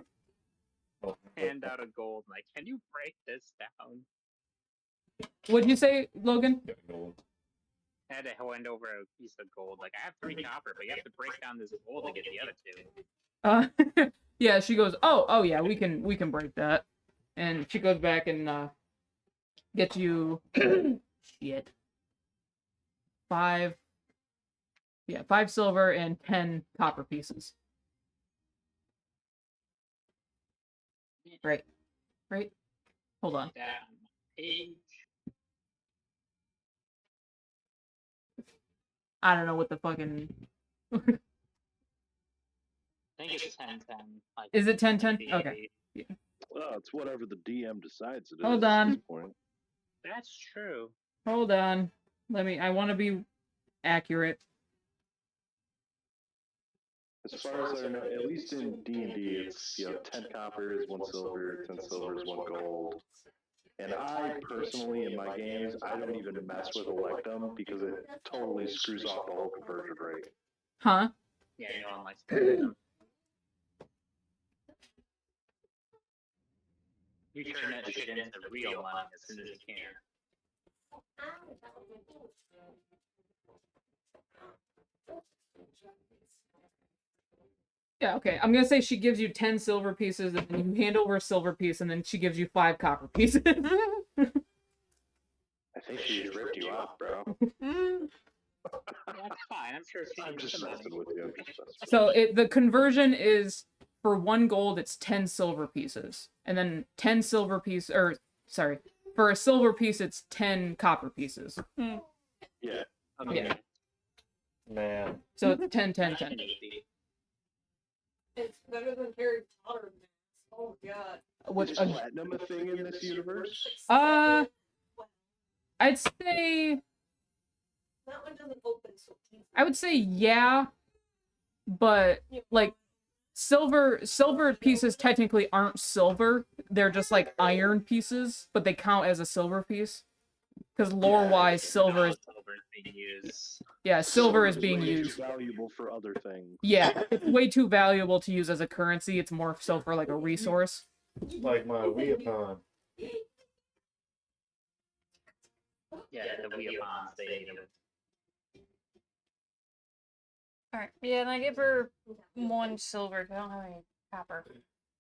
Oh, hand out a gold. Like, can you break this down? What'd you say, Logan? I had to hand over a piece of gold. Like, I have 3 copper, but you have to break down this gold to get the other 2. Yeah. She goes. Oh yeah. We can break that. And she goes back and gets you shit. 5. Yeah, 5 silver and 10 copper pieces. Right. Hold on. That on my page. I don't know what the fucking. I think it's 10-10. Like, Is it 10-10? the Okay. Well, it's whatever the DM decides it is. Hold at on. this point. That's true. Hold on. I want to be accurate. As far as I know, at least in D&D, it's 10 copper is 1 silver, 10 silver is 1 gold. And I personally, in my games, I don't even mess with electum because it totally screws off the whole conversion rate. Huh? Yeah, no one likes them. You turn that shit into real money as soon as you can. Yeah, okay. I'm gonna say she gives you 10 silver pieces, and then you hand over a silver piece, and then she gives you 5 copper pieces. I think she just ripped you off, bro. That's fine. I'm sure she I'm needs just the money. messing with you. I'm just messing with So the conversion is for 1 gold, it's 10 silver pieces, and then 10 silver piece, or sorry, for a silver piece, it's 10 copper pieces. you. Yeah. Okay. Yeah. Man. So it's 10, 10, 10. Easy. It's better than Harry Potter. Oh god. Which Is platinum a thing in this universe? I'd say That one doesn't open so easily. I would say yeah, but like silver pieces technically aren't silver. They're just like iron pieces, but they count as a silver piece. Because lore-wise, silver is being used. yeah, silver is Silver's being way used. Too valuable for other things. Yeah, it's way too valuable to use as a currency. It's more so for like a resource. Like my Weapon. Yeah, the Weapons, they need them. Alright. Yeah, and I give her 1 silver. 'Cause I don't have any copper.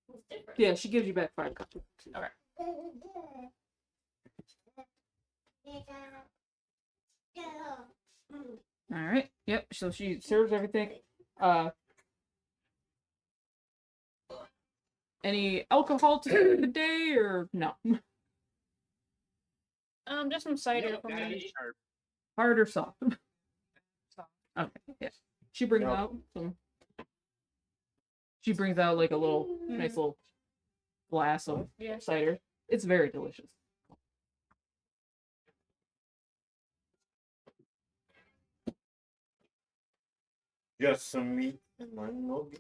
It's different. Yeah, she gives you back 5 copper. Okay. All right. Yep. So she serves everything. Any alcohol to start the day or no? Just some cider Nope, for gotta me. be sharp. Hard or soft? Soft. Okay. Yeah. She brings Nope. out some. She brings out like a little nice little glass of Yeah. cider. It's very delicious. Just some meat and mine will be.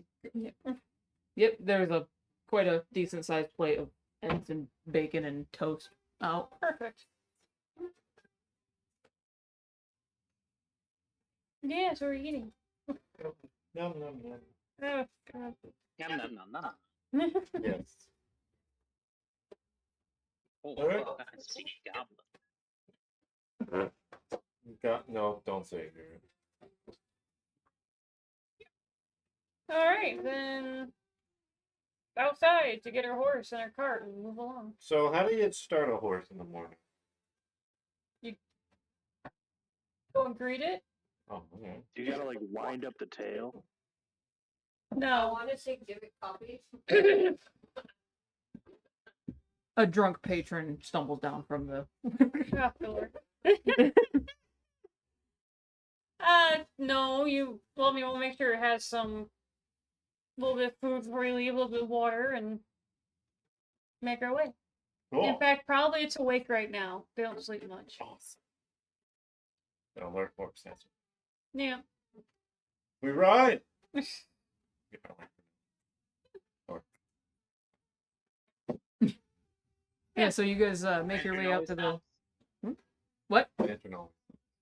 Yep. There's quite a decent sized plate of eggs and bacon and toast out. Perfect. Yeah, so we're eating. Nom nom nom. Oh, God. Yum, nom, nom, nom. Yes. Oh, Alright. fuck, I can see goblin. No, don't say it. Alright, then outside to get her horse and her cart and move along. So how do you start a horse in the morning? Go and greet it? Oh, okay. You gotta like wind up the tail. I No. want to say give it copies. A drunk patron stumbles down from the. Oh, Lord. No, you well, me. We'll make sure it has some little bit of food before you leave, a little bit of water, and make our way. Cool. In fact, probably it's awake right now. They don't sleep much. Awesome. That'll learn more sense. Yeah. We ride. Yeah. So you guys make your way out to the. Always What? Metronome.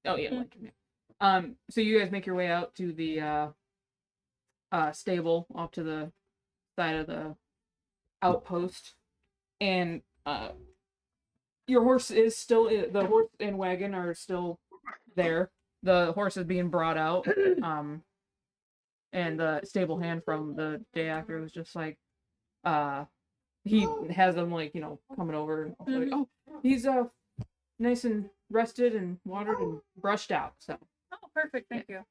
Oh yeah, lantern, yeah. So you guys make your way out to the stable off to the side of the outpost, and your horse is still the horse and wagon are still there. The horse is being brought out, and the stable hand from the day after was just like, he has them like coming over, like, oh, he's nice and rested and watered and brushed out, so. Oh, perfect. Thank you.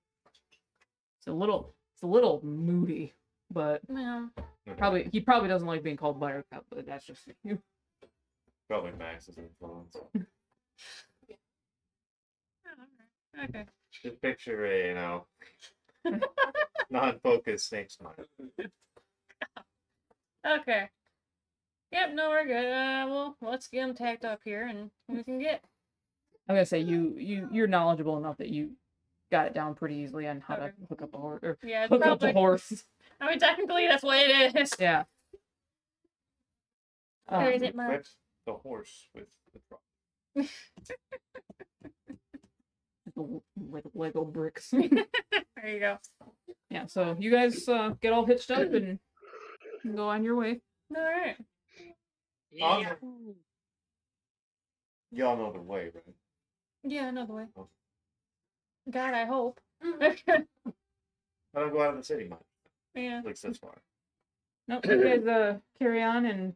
It's a little moody, but Yeah. he probably doesn't like being called Buttercup, but that's just you. Probably Max's influence. Okay. Just picture a, non-focused snake smile. Okay. Yep. No, we're good. Well, let's get them tacked up here, and we can get. I'm gonna say you're knowledgeable enough that you got it down pretty easily on how to Okay. hook up a horse or Yeah. It's hook up probably. a horse. I mean, technically, that's what it is. Yeah. Or is it Equip much? the horse with the truck. With Lego bricks. There you go. Yeah. So you guys get all hitched up and go on your way. All right. Yeah. Y'all know the way, right? Yeah, another way. Oh. God, I hope. I don't go out of the city much. Yeah. At least this far. Nope. You guys carry on, and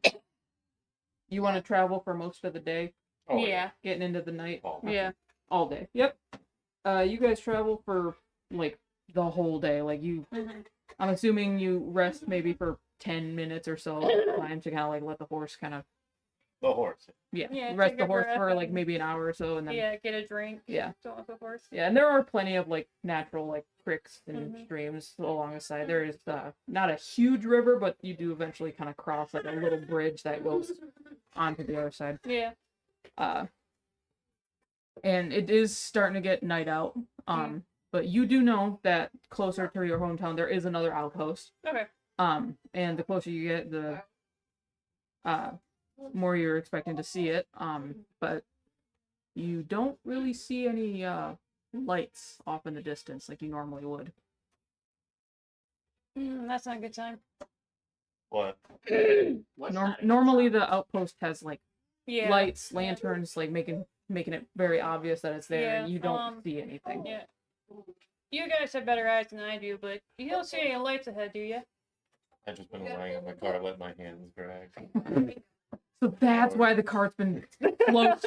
you want to travel for most of the day, Oh, Yeah. getting into the night. Oh, Yeah. All day. Yep. You guys travel for like the whole day. Like Mhm. I'm assuming you rest maybe for 10 minutes or so time to kind of like let the horse kind of The horse. Yeah, Yeah, rest take the a horse breath for like and- maybe an hour or so, and then Yeah, get a drink. yeah. So on and so forth. Yeah, and there are plenty of like natural like creeks and Mhm. streams along the side. There is not a huge river, but you do eventually kind of cross like a little bridge that goes onto the other side. Yeah. And it is starting to get night out. But you do know that closer to your hometown there is another outpost. Okay. And the closer you get, the more you're expecting to see it. But you don't really see any lights off in the distance like you normally would. That's not a good time. What? What's not a good Normally sign? the outpost has like Yeah. lights, lanterns, like making it very obvious that it's there, Yeah, and you don't see anything. Yeah. You guys have better eyes than I do, but you don't see any lights ahead, do you? I've just been lying in my car, let my hands drag. So that's why the cart's been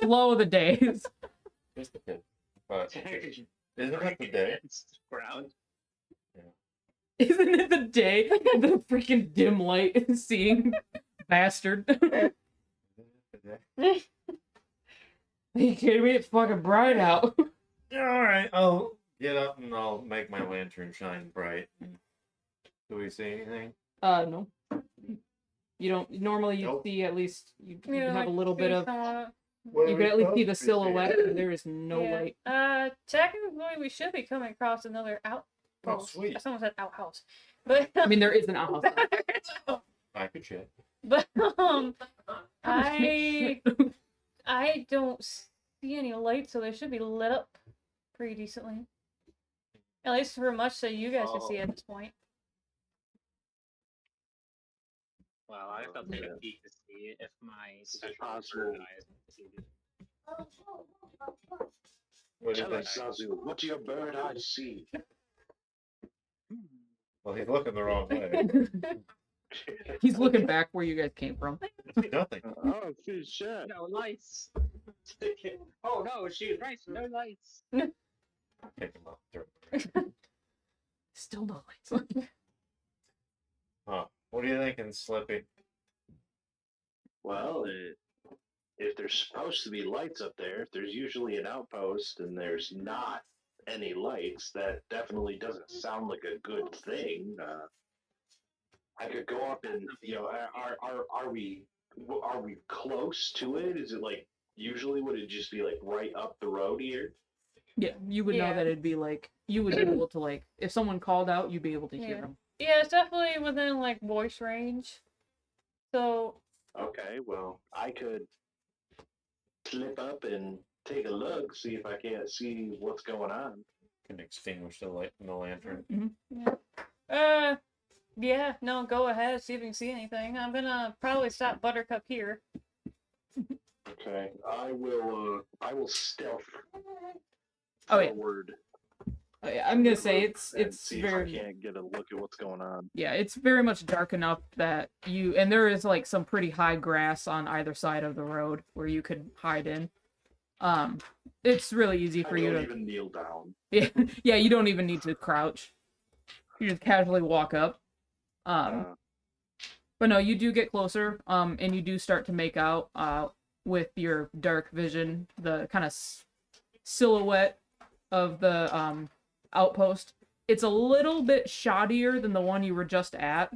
slow the days. Just a bit. But isn't it the day? It's ground. Isn't it the day? The freaking dim light seeing bastard. Are you kidding me? It's fucking bright out. Alright, I'll get up and I'll make my lantern shine bright. Do we see anything? No. You don't normally you Nope. see at least you Yeah, have like, a little bit of What you are can we at least see supposed the to be silhouette seeing? and there is no Yeah. light. Technically, we should be coming across another outpost. Oh, sweet. Someone said outhouse, but I mean there is an outhouse. I could check. but I don't see any lights, so they should be lit up pretty decently. At least for much that you guys can see at this point. Well, I have to take a peek to see if my special possible? bird eye is succeeded. What do you Tell think? us, Zazu, what do your bird eyes see? Well, he's looking the wrong way. He's looking back where you guys came from. Nothing. Oh, see shit. No lights. Oh no, she was right. No lights. Pick him up. Throw him. Still no lights. Huh. What are you thinking, Slippy? Well, if there's supposed to be lights up there, if there's usually an outpost and there's not any lights, that definitely doesn't sound like a good thing. I could go up and, are we close to it? Is it like usually would it just be like right up the road here? Yeah, you would know Yeah. that it'd be like you would be able to like if someone called out, you'd be able to hear Yeah. them. Yeah, it's definitely within like voice range. So Okay, well, I could slip up and take a look, see if I can't see what's going on. Can extinguish the light from the lantern. yeah, no, go ahead, see if you can see anything. I'm gonna probably stop Buttercup here. Okay, I will stealth Oh yeah. forward. Oh, yeah, I'm gonna say and it's see very if I can't get a look at what's going on. yeah, it's very much dark enough that you and there is like some pretty high grass on either side of the road where you could hide in. It's really easy for I you don't to even kneel down. yeah, yeah, you don't even need to crouch. You just casually walk up. But no, you do get closer, and you do start to make out, with your dark vision, the kind of silhouette of the outpost. It's a little bit shoddier than the one you were just at.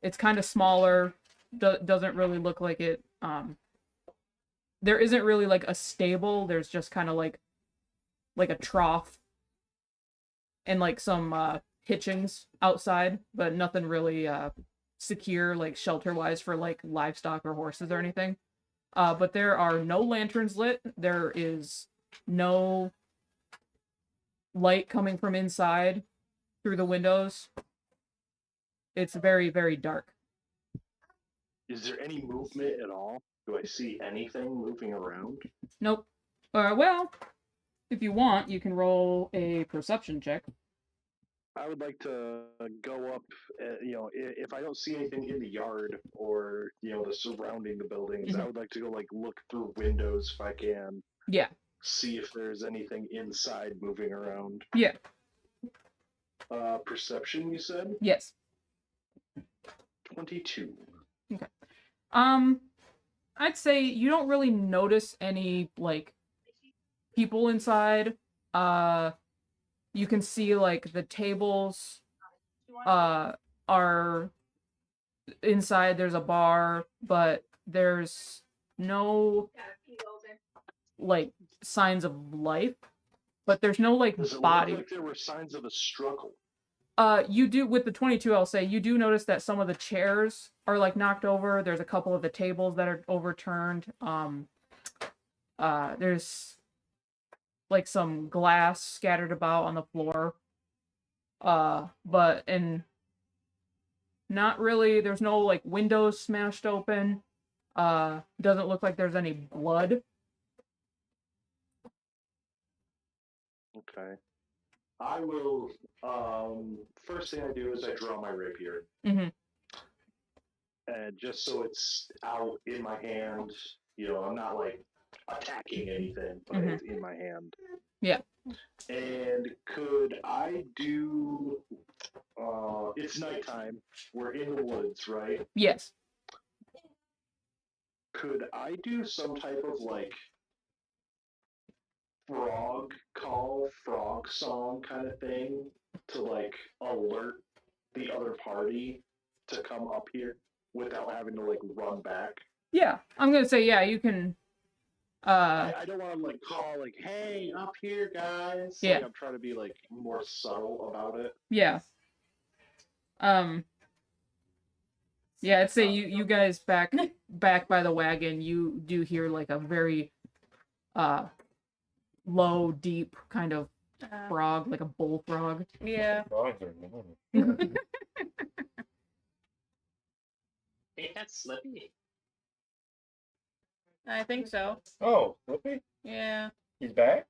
It's kind of smaller. Doesn't really look like it. There isn't really like a stable. There's just kind of like a trough and like some hitchings outside, but nothing really secure like shelter wise for like livestock or horses or anything. But there are no lanterns lit. There is no light coming from inside through the windows. It's very, very dark. Is there any movement at all? Do I see anything moving around? Nope. Well, if you want, you can roll a perception check. I would like to go up, if I don't see anything in the yard or, the surrounding the buildings, I would like to go, look through windows if I can. Yeah. See if there's anything inside moving around. Yeah. Perception, you said? Yes. 22. I'd say you don't really notice any like people inside. You can see like the tables are inside. There's a bar, but there's no like signs of life. But there's no like Does it body. look like there were signs of a struggle? You do with the 22. I'll say you do notice that some of the chairs are like knocked over. There's a couple of the tables that are overturned. There's like some glass scattered about on the floor. But and not really. There's no like windows smashed open. Doesn't look like there's any blood. Okay. I will. First thing I do is I draw my rapier, Mm-hmm. and just so it's out in my hand, I'm not like attacking anything, but Mhm. it's in my hand. Yeah. And could I do? It's nighttime. We're in the woods, right? Yes. Could I do some type of like frog song kind of thing to like alert the other party to come up here without having to like run back? Yeah. I'm gonna say yeah. You can. I don't want to like call like, "Hey, up here, guys." Yeah. Like I'm trying to be like more subtle about it. Yeah. Yeah, I'd say you guys back by the wagon, you do hear like a very low, deep kind of frog, like a bullfrog. Yeah. Frogs are annoying. Ain't that Slippy? I think so. Oh, Flippy? Yeah. He's back?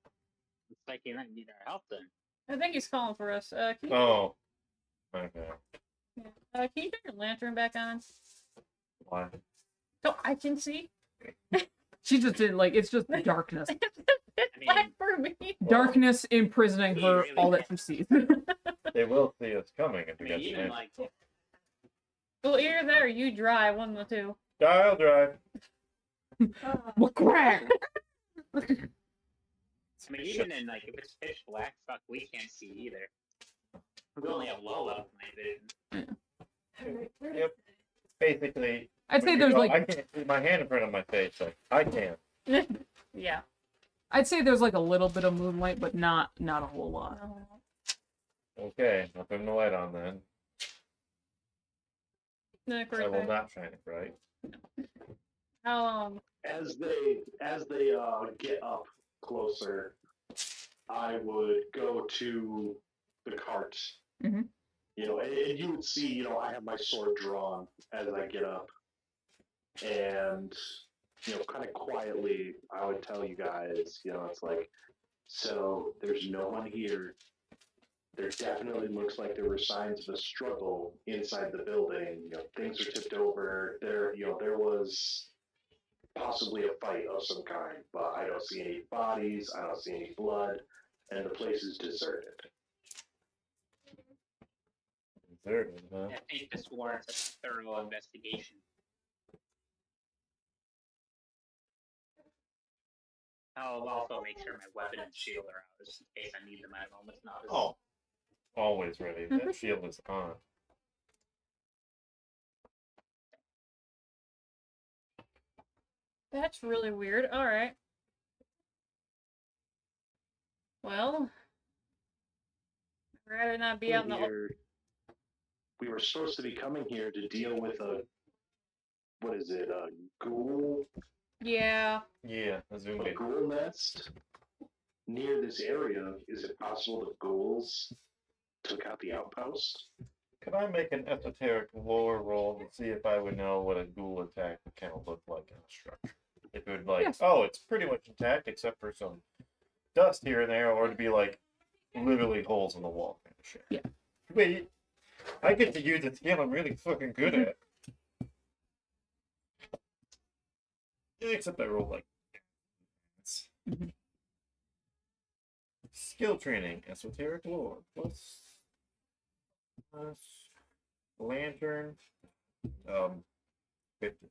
Looks like he might need our help then. I think he's calling for us. Can you, Oh. Okay. can you turn your lantern back on? Why? So I can see. She just didn't like it's just darkness. It's black for me. Darkness imprisoning her Really? all that she sees. They will see us coming if I we mean, get even in. like, Well, either that or you dry, one of the two. Dial drive. What crack? I mean, even in like, if it's pitch black, fuck, we can't see either. We only have low level night vision. Yep. Basically, I'd say when there's you go- like I can't see my hand in front of my face. Like I can. Yeah. I'd say there's like a little bit of moonlight, but not a whole lot. Okay, I'll turn the light on then. Then of course I will not shine it bright. how As they get up closer, I would go to the cart. Mhm. And you would see, I have my sword drawn as I get up, and kind of quietly, I would tell you guys, it's like, so there's no one here. There definitely looks like there were signs of a struggle inside the building. Things are tipped over. There was possibly a fight of some kind, but I don't see any bodies. I don't see any blood, and the place is deserted. Deserted, huh? I think this warrants a thorough investigation. I'll also make sure my weapon and shield are out just in case I need them at a moment's notice. Oh. Always ready. That shield is on. that's really weird. All right. Well, I'd rather not be out in the. We were supposed to be coming here to deal with a ghoul? Yeah. Yeah, a A zombie. ghoul nest near this area. Is it possible the ghouls took out the outpost? Could I make an esoteric lore roll to see if I would know what a ghoul attack would kind of look like in a structure? If it would like, Yes. oh, it's pretty much intact except for some dust here and there, or to be like literally holes in the wall kind of shit. Yeah. Wait, I get to use a skill I'm really fucking good at. Except I rolled like. Mhm. Skill training, esoteric lore, plus lantern, 50.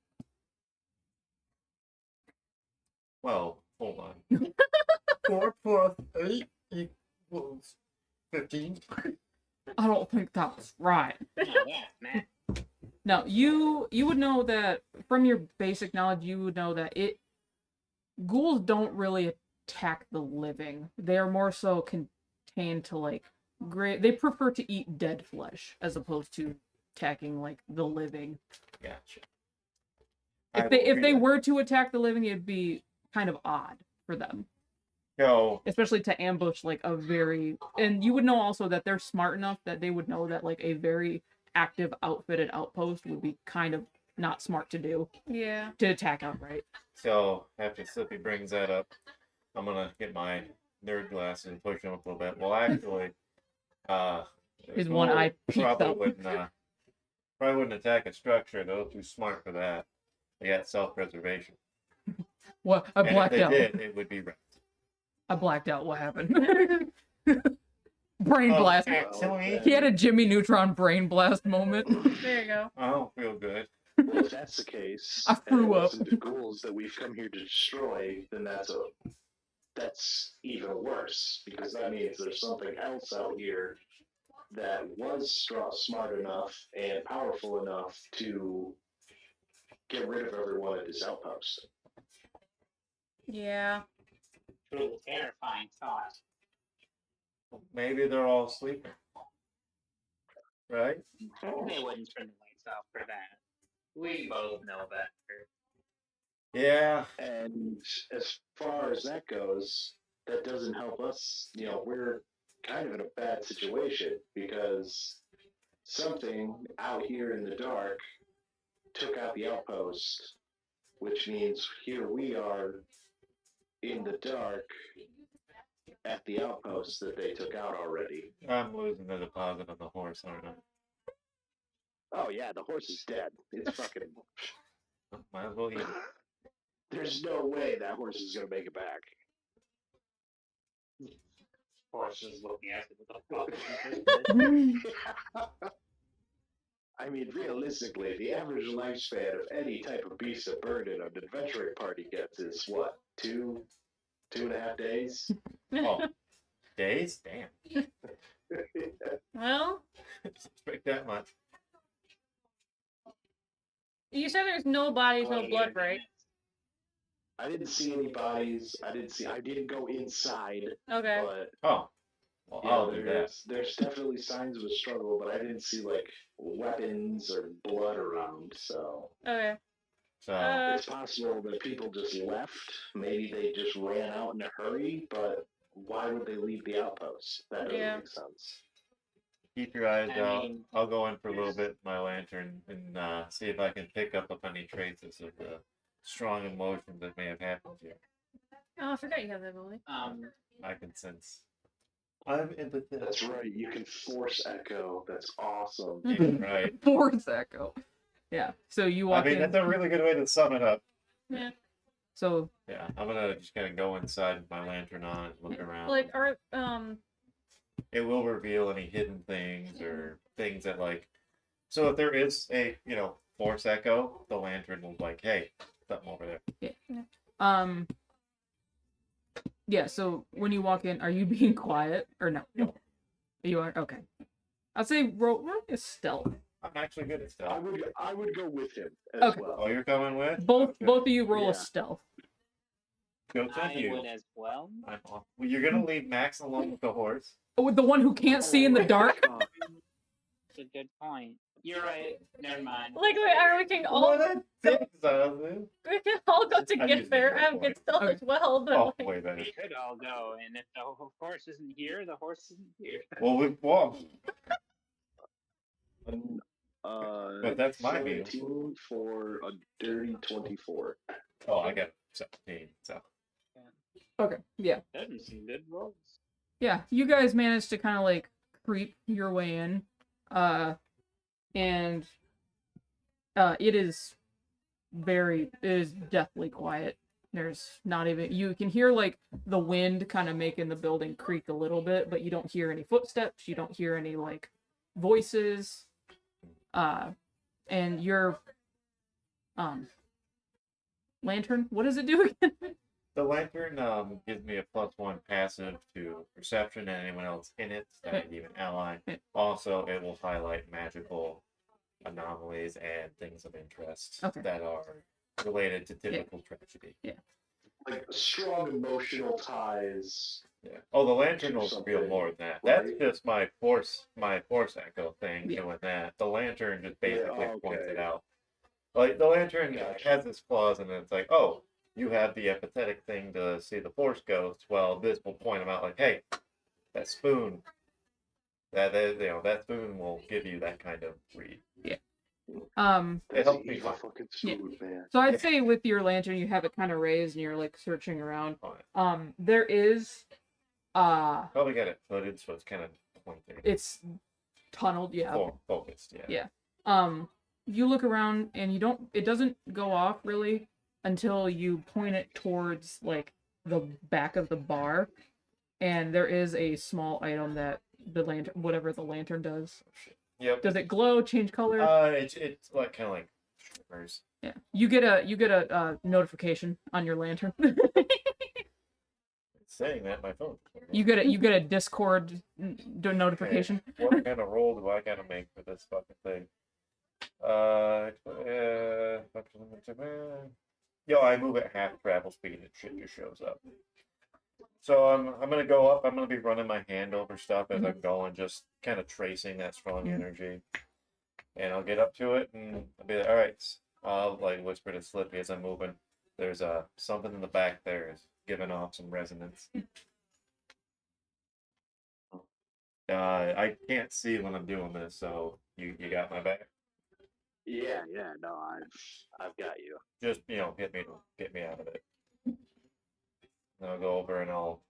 Well, hold on. 4 plus 8 equals 15. I don't think that's right. No, that's math. Now, you would know that from your basic knowledge, you would know that ghouls don't really attack the living. They are more so contained to like they prefer to eat dead flesh as opposed to attacking like the living. Gotcha. If they were to attack the living, it'd be kind of odd for them. No. Especially to ambush like a very, and you would know also that they're smart enough that they would know that like a very active outfitted outpost would be kind of not smart to do Yeah. to attack outright. So after Slippy brings that up, I'm gonna get my nerd glasses and push them up a little bit. Well, actually, His one eye peeks probably out. wouldn't attack a structure. They're too smart for that. They got self-preservation. What? I And if blacked they out. did, it would be wrecked. I blacked out. What happened? Brain blast. Actually, He had a Jimmy Neutron brain blast moment. There you go. I don't feel good. Well, if that's the case, I threw and it up. wasn't the ghouls that we've come here to destroy, then that's even worse, because that means there's something else out here that was smart enough and powerful enough to get rid of everyone at this outpost. Yeah. Truly terrifying thought. Maybe they're all sleeping. Right? They wouldn't turn the lights off for that. We both know better. Yeah. And as far as that goes, that doesn't help us. You know, we're kind of in a bad situation because something out here in the dark took out the outpost, which means here we are in the dark at the outpost that they took out already. I'm losing the deposit on the horse, aren't I? Oh yeah, the horse is dead. It's fucking. Might as well eat it. There's no way that horse is gonna make it back. Horse is looking at it with a fuck. I mean, realistically, the average lifespan of any type of beast of burden an adventuring party gets is what, 2.5 days? Oh, days? Damn. Well, Expect that much. you said there's no bodies, no blood, right? I didn't see any bodies. I didn't go inside, Okay. but Oh. Well, yeah, I'll do that. there's definitely signs of a struggle, but I didn't see like weapons or blood around. So Okay. So, it's possible that people just left. Maybe they just ran out in a hurry. But why would they leave the outpost? That doesn't Yeah. make sense. keep your eyes I out. mean, I'll go in for a little bit with my lantern and see if I can pick up any traces of the strong emotions that may have happened here. Oh, I forgot you have that ability. I can sense. I'm empathetic. That's right. You can force echo. That's awesome. Yeah, right. Force echo. Yeah. So you I walk mean, in. that's a really good way to sum it up. Yeah. So Yeah, I'm gonna just kind of go inside with my lantern on and look around. Like, are It will reveal any hidden things or things that like. So if there is a force echo, the lantern will like, hey, something over there. Yeah, so when you walk in, are you being quiet or no? No. You are? Okay. I'd say roll a stealth. I'm actually good at I stealth. would go with him as Okay. Oh, well. you're coming with? Both Okay. both of you roll Yeah. a stealth. Joke's on I you. would as well. I'm off. Well, you're gonna leave Max alone with the horse. Oh, with the one who can't see in the dark? Oh, That's a good point. You're right. Never mind. like we can all What a dick, Zazu. we can all go using together that and get point. stealth Okay. as well, but Oh, like, way better. We could all go, and if the horse isn't here, the horse isn't here. Well, we walk. But that's my view. 17 for a dirty 24. Oh, I got 17. So Okay. Yeah. Those are some good rolls. Yeah. You guys managed to kind of like creep your way in. And it is deathly quiet. There's not even, you can hear like the wind kind of making the building creak a little bit, but you don't hear any footsteps, you don't hear any like voices. And your lantern, what does it do again? The lantern gives me a +1 passive to perception and anyone else in it, that even ally. Also, it will highlight magical anomalies and things of interest that are related to typical tragedy. Like strong emotional ties. Yeah. Oh, the lantern To will reveal something, more than that. That's right? just my force echo thing doing that. The lantern just basically points it out. Like the lantern has this clause, and it's like, oh, you have the empathetic thing to see the force ghost. Well, this will point them out, like, hey, that spoon, that spoon will give you that kind of read. Um, It That's helps an me evil find. fucking spoon, man. so I'd say with your lantern, you have it kind of raised, and you're like searching around. Fine. There is, Probably got it hooded, so it's kind of pointing. it's tunneled, yeah. Focused, yeah. You look around, and it doesn't go off really until you point it towards like the back of the bar, and there is a small item that the lantern, whatever the lantern does. Yep. Does it glow, change color? It's like kind of like shimmers. Yeah. You get a notification on your lantern. It's saying that my phone. you get a Discord notification. Okay. What kind of roll do I gotta make for this fucking thing? Yo, I move at half travel speed and shit just shows up. So I'm gonna go up. I'm gonna be running my hand over stuff as I'm going, just kind of tracing that strong energy. And I'll get up to it and I'll be like, all right. I'll like whisper to Slippy as I'm moving. There's something in the back there is giving off some resonance. I can't see when I'm doing this, so you got my back. Yeah, no, I've got you. Just get me out of it. And I'll go over and I'll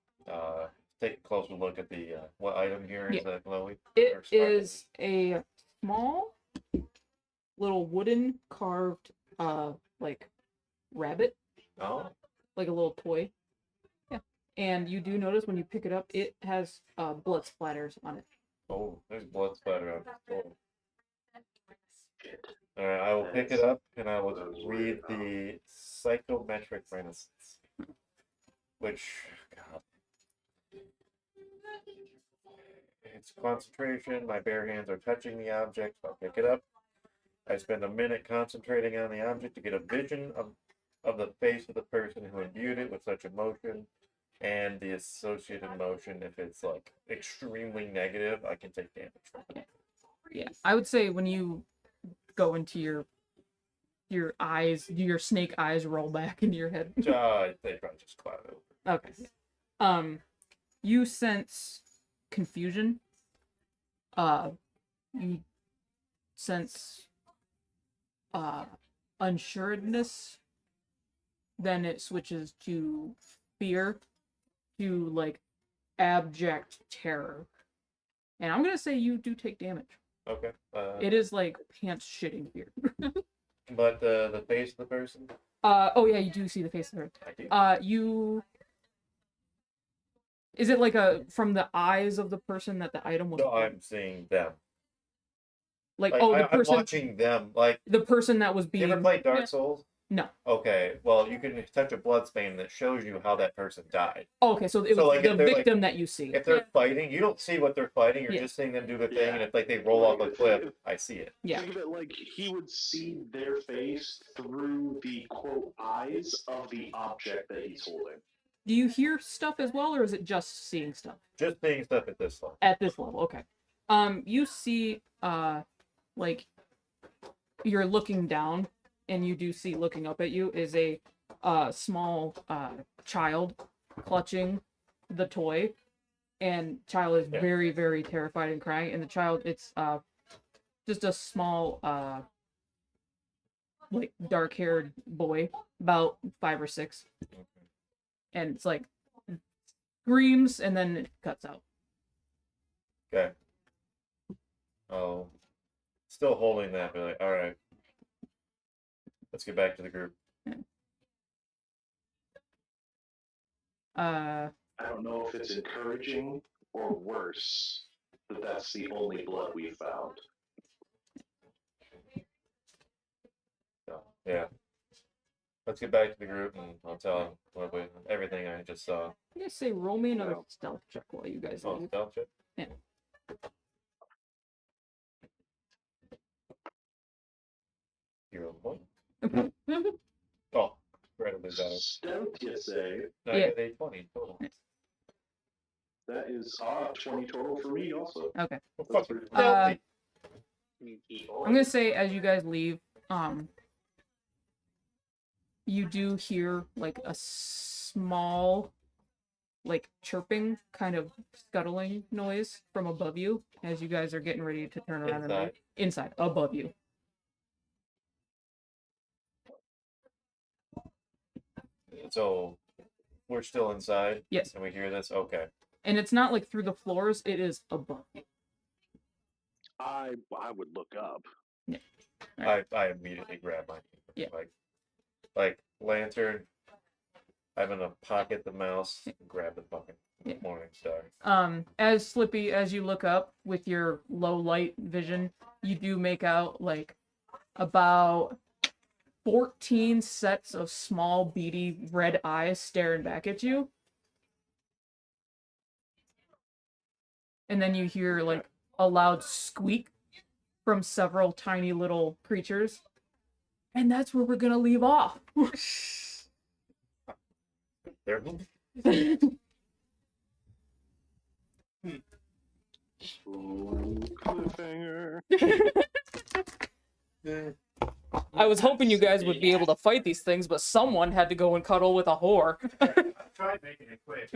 take a closer look at the what item here is that glowy? It is a small little wooden carved like rabbit. Oh. Like a little toy. Yeah. And you do notice when you pick it up, it has blood splatters on it. Oh, there's blood splatter on it. Oh. Alright, I will pick it up and I will read the psychometric renaissance. Which, God. It's concentration. My bare hands are touching the object. So I'll pick it up. I spend a minute concentrating on the object to get a vision of the face of the person who imbued it with such emotion and the associated emotion. If it's like extremely negative, I can take damage from it. Yeah. I would say when you go into your eyes, your snake eyes roll back into your head. They probably just cloud over. Okay. You sense confusion. You sense unsuredness. Then it switches to fear, to like abject terror. And I'm gonna say you do take damage. Okay. It is like pants shitting fear. But the face of the person? Oh yeah, you do see the face of her. I do. You. Is it like from the eyes of the person that the item was? No, I'm seeing them. Like the person. I'm watching them. Like the person that was being. You ever played Dark Souls? No. Okay, well, you can touch a blood stain that shows you how that person died. Oh, okay, so it was like, the victim that you see. If they're fighting, you don't see what they're fighting. You're just seeing them do the thing, and if like they roll off a cliff, I see it. Yeah. Think of it like he would see their face through the quote eyes of the object that he's holding. Do you hear stuff as well, or is it just seeing stuff? Just seeing stuff at this level. At this level, okay. You see, like, you're looking down, and you do see looking up at you is a small child clutching the toy, and child is very, very terrified and crying, and the child, it's just a small like dark-haired boy, about 5 or 6. And it's like screams and then it cuts out. Okay. Oh, still holding that, but like, all right. Let's get back to the group. I don't know if it's encouraging or worse that that's the only blood we found. So, yeah. let's get back to the group and I'll tell them everything I just saw. I'm gonna say roll me another stealth check while you guys Oh, leave. stealth check? Yeah. Hero point. Oh, incredibly better. Stealth, you say? No, I Yeah. got 820 total. That is 20 total for me also. Okay. Well, That's fucking pretty Uh, filthy. I'm gonna say as you guys leave, you do hear like a small, like chirping, kind of scuttling noise from above you as you guys are getting ready to turn around and leave. Inside, above you. So we're still inside. Yes. And we hear this. Okay. And it's not like through the floors; it is above you. I would look up. I immediately grab my Yeah. like lantern. I'm gonna pocket the mouse and grab the fucking Yeah. morning star. As Slippy, as you look up with your low light vision, you do make out like about 14 sets of small, beady red eyes staring back at you. And then you hear like a loud squeak from several tiny little creatures. And that's where we're gonna leave off. There. Cliffhanger. I was hoping you guys would be able to fight these things, but someone had to go and cuddle with a whore. I tried making it quick.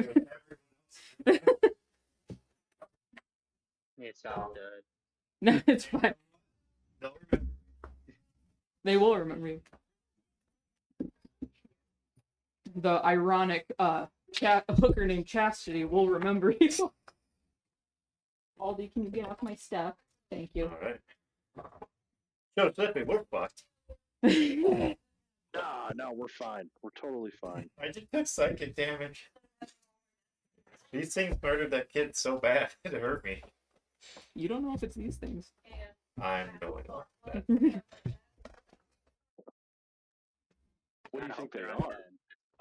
It's all good. No, it's fine. Don't remember. They will remember you. The ironic hooker named Chastity will remember you. Aldi, can you get off my step? Thank you. All right. So Slippy, we're fucked. Nah, no, we're fine. We're totally fine. I just took psychic damage. These things murdered that kid so bad it hurt me. You don't know if it's these things. I'm going off that. What do you think they They're are? undead.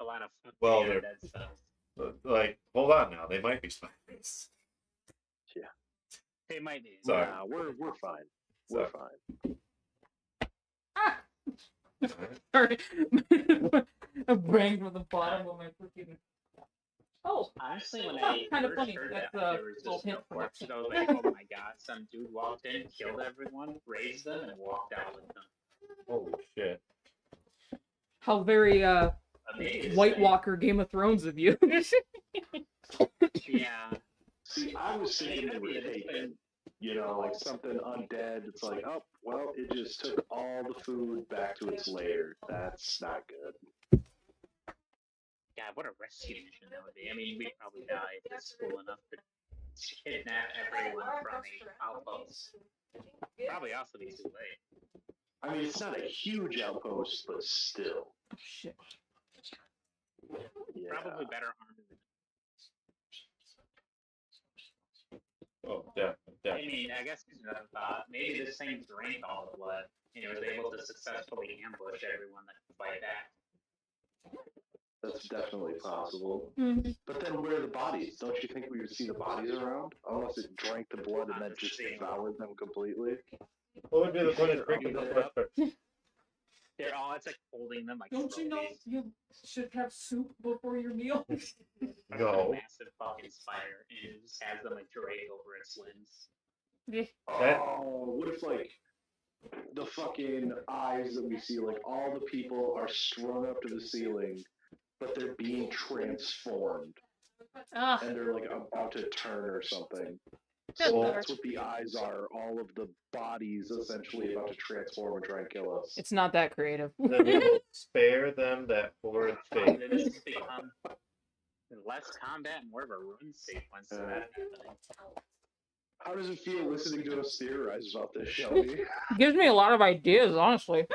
A lot of Well, fucking they're- dead stuff. Like, hold on now. They might be spiders. They might be. Sorry. Nah, we're fine. We're fine. Ah! Sorry. I banged with the bottom of my freaking. Oh, Honestly, when I kind of first funny. heard That's that a there was little just no hint for corpses, next I was like, oh my god, some dude walked in, killed everyone, raised them, and walked out with them. Holy shit. How very Amazing. White Walker Game of Thrones of you. Yeah. See, I was thinking they were taken. You know, like something undead. It's like, oh, well, it just took all the food back to its lair. That's not good. God, what a rescue mission that would be. I mean, we'd probably die if it's cool enough to kidnap everyone from a outpost. Probably also be too late. I mean, it's not a huge outpost, but still. Shit. Yeah. Probably better armed than. Oh, I definitely. mean, I guess maybe this thing drank all the blood and it was able to successfully ambush everyone that could fight back. That's definitely possible. Mhm. But then where are the bodies? Don't you think we would see the bodies around? Unless it drank the blood and then just devoured them completely. What would be the point of drinking the blood? They're all, it's like holding them like Don't you know trophies. you should have soup before your meal? But it's like No. a massive fucking spider and it just has them like draped over its limbs. Oh, what if like the fucking eyes that we see, like all the people are strung up to the ceiling, but they're being transformed Ah, and they're like about to turn or something. Good So lord. that's what the eyes are. All of the bodies essentially about to transform and try and kill us. It's not that creative. Then we will spare them that horrid fate. This has become less combat and more of a run sequence to that happening. How does it feel listening to us theorize about this, Shelby? Gives me a lot of ideas, honestly.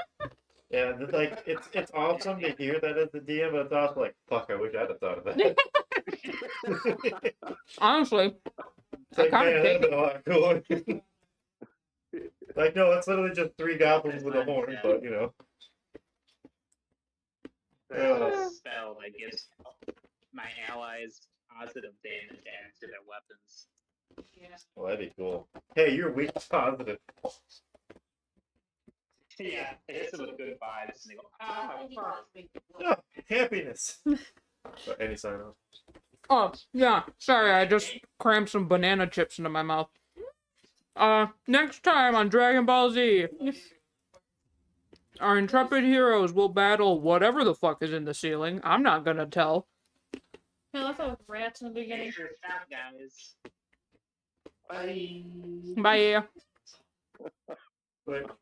Yeah, like it's awesome to hear that as the DM, but it's also like, fuck, I wish I'd have thought of that. Honestly, It's like, I kinda man, that'd been a lot cooler. Like, no, it's literally just 3 goblins with a horn, but you know. a spell that gives my allies positive damage added to their weapons. Well, that'd be cool. Hey, you're weak positive. Yeah, it hits them with good vibes, and they go, ah, my fur. Oh, happiness. So, any sign off? Oh, yeah. Sorry, I just crammed some banana chips into my mouth. Next time on Dragon Ball Z, our intrepid heroes will battle whatever the fuck is in the ceiling. I'm not gonna tell. I left out with rats in the Make beginning. sure it's out, guys. Bye. Bye. But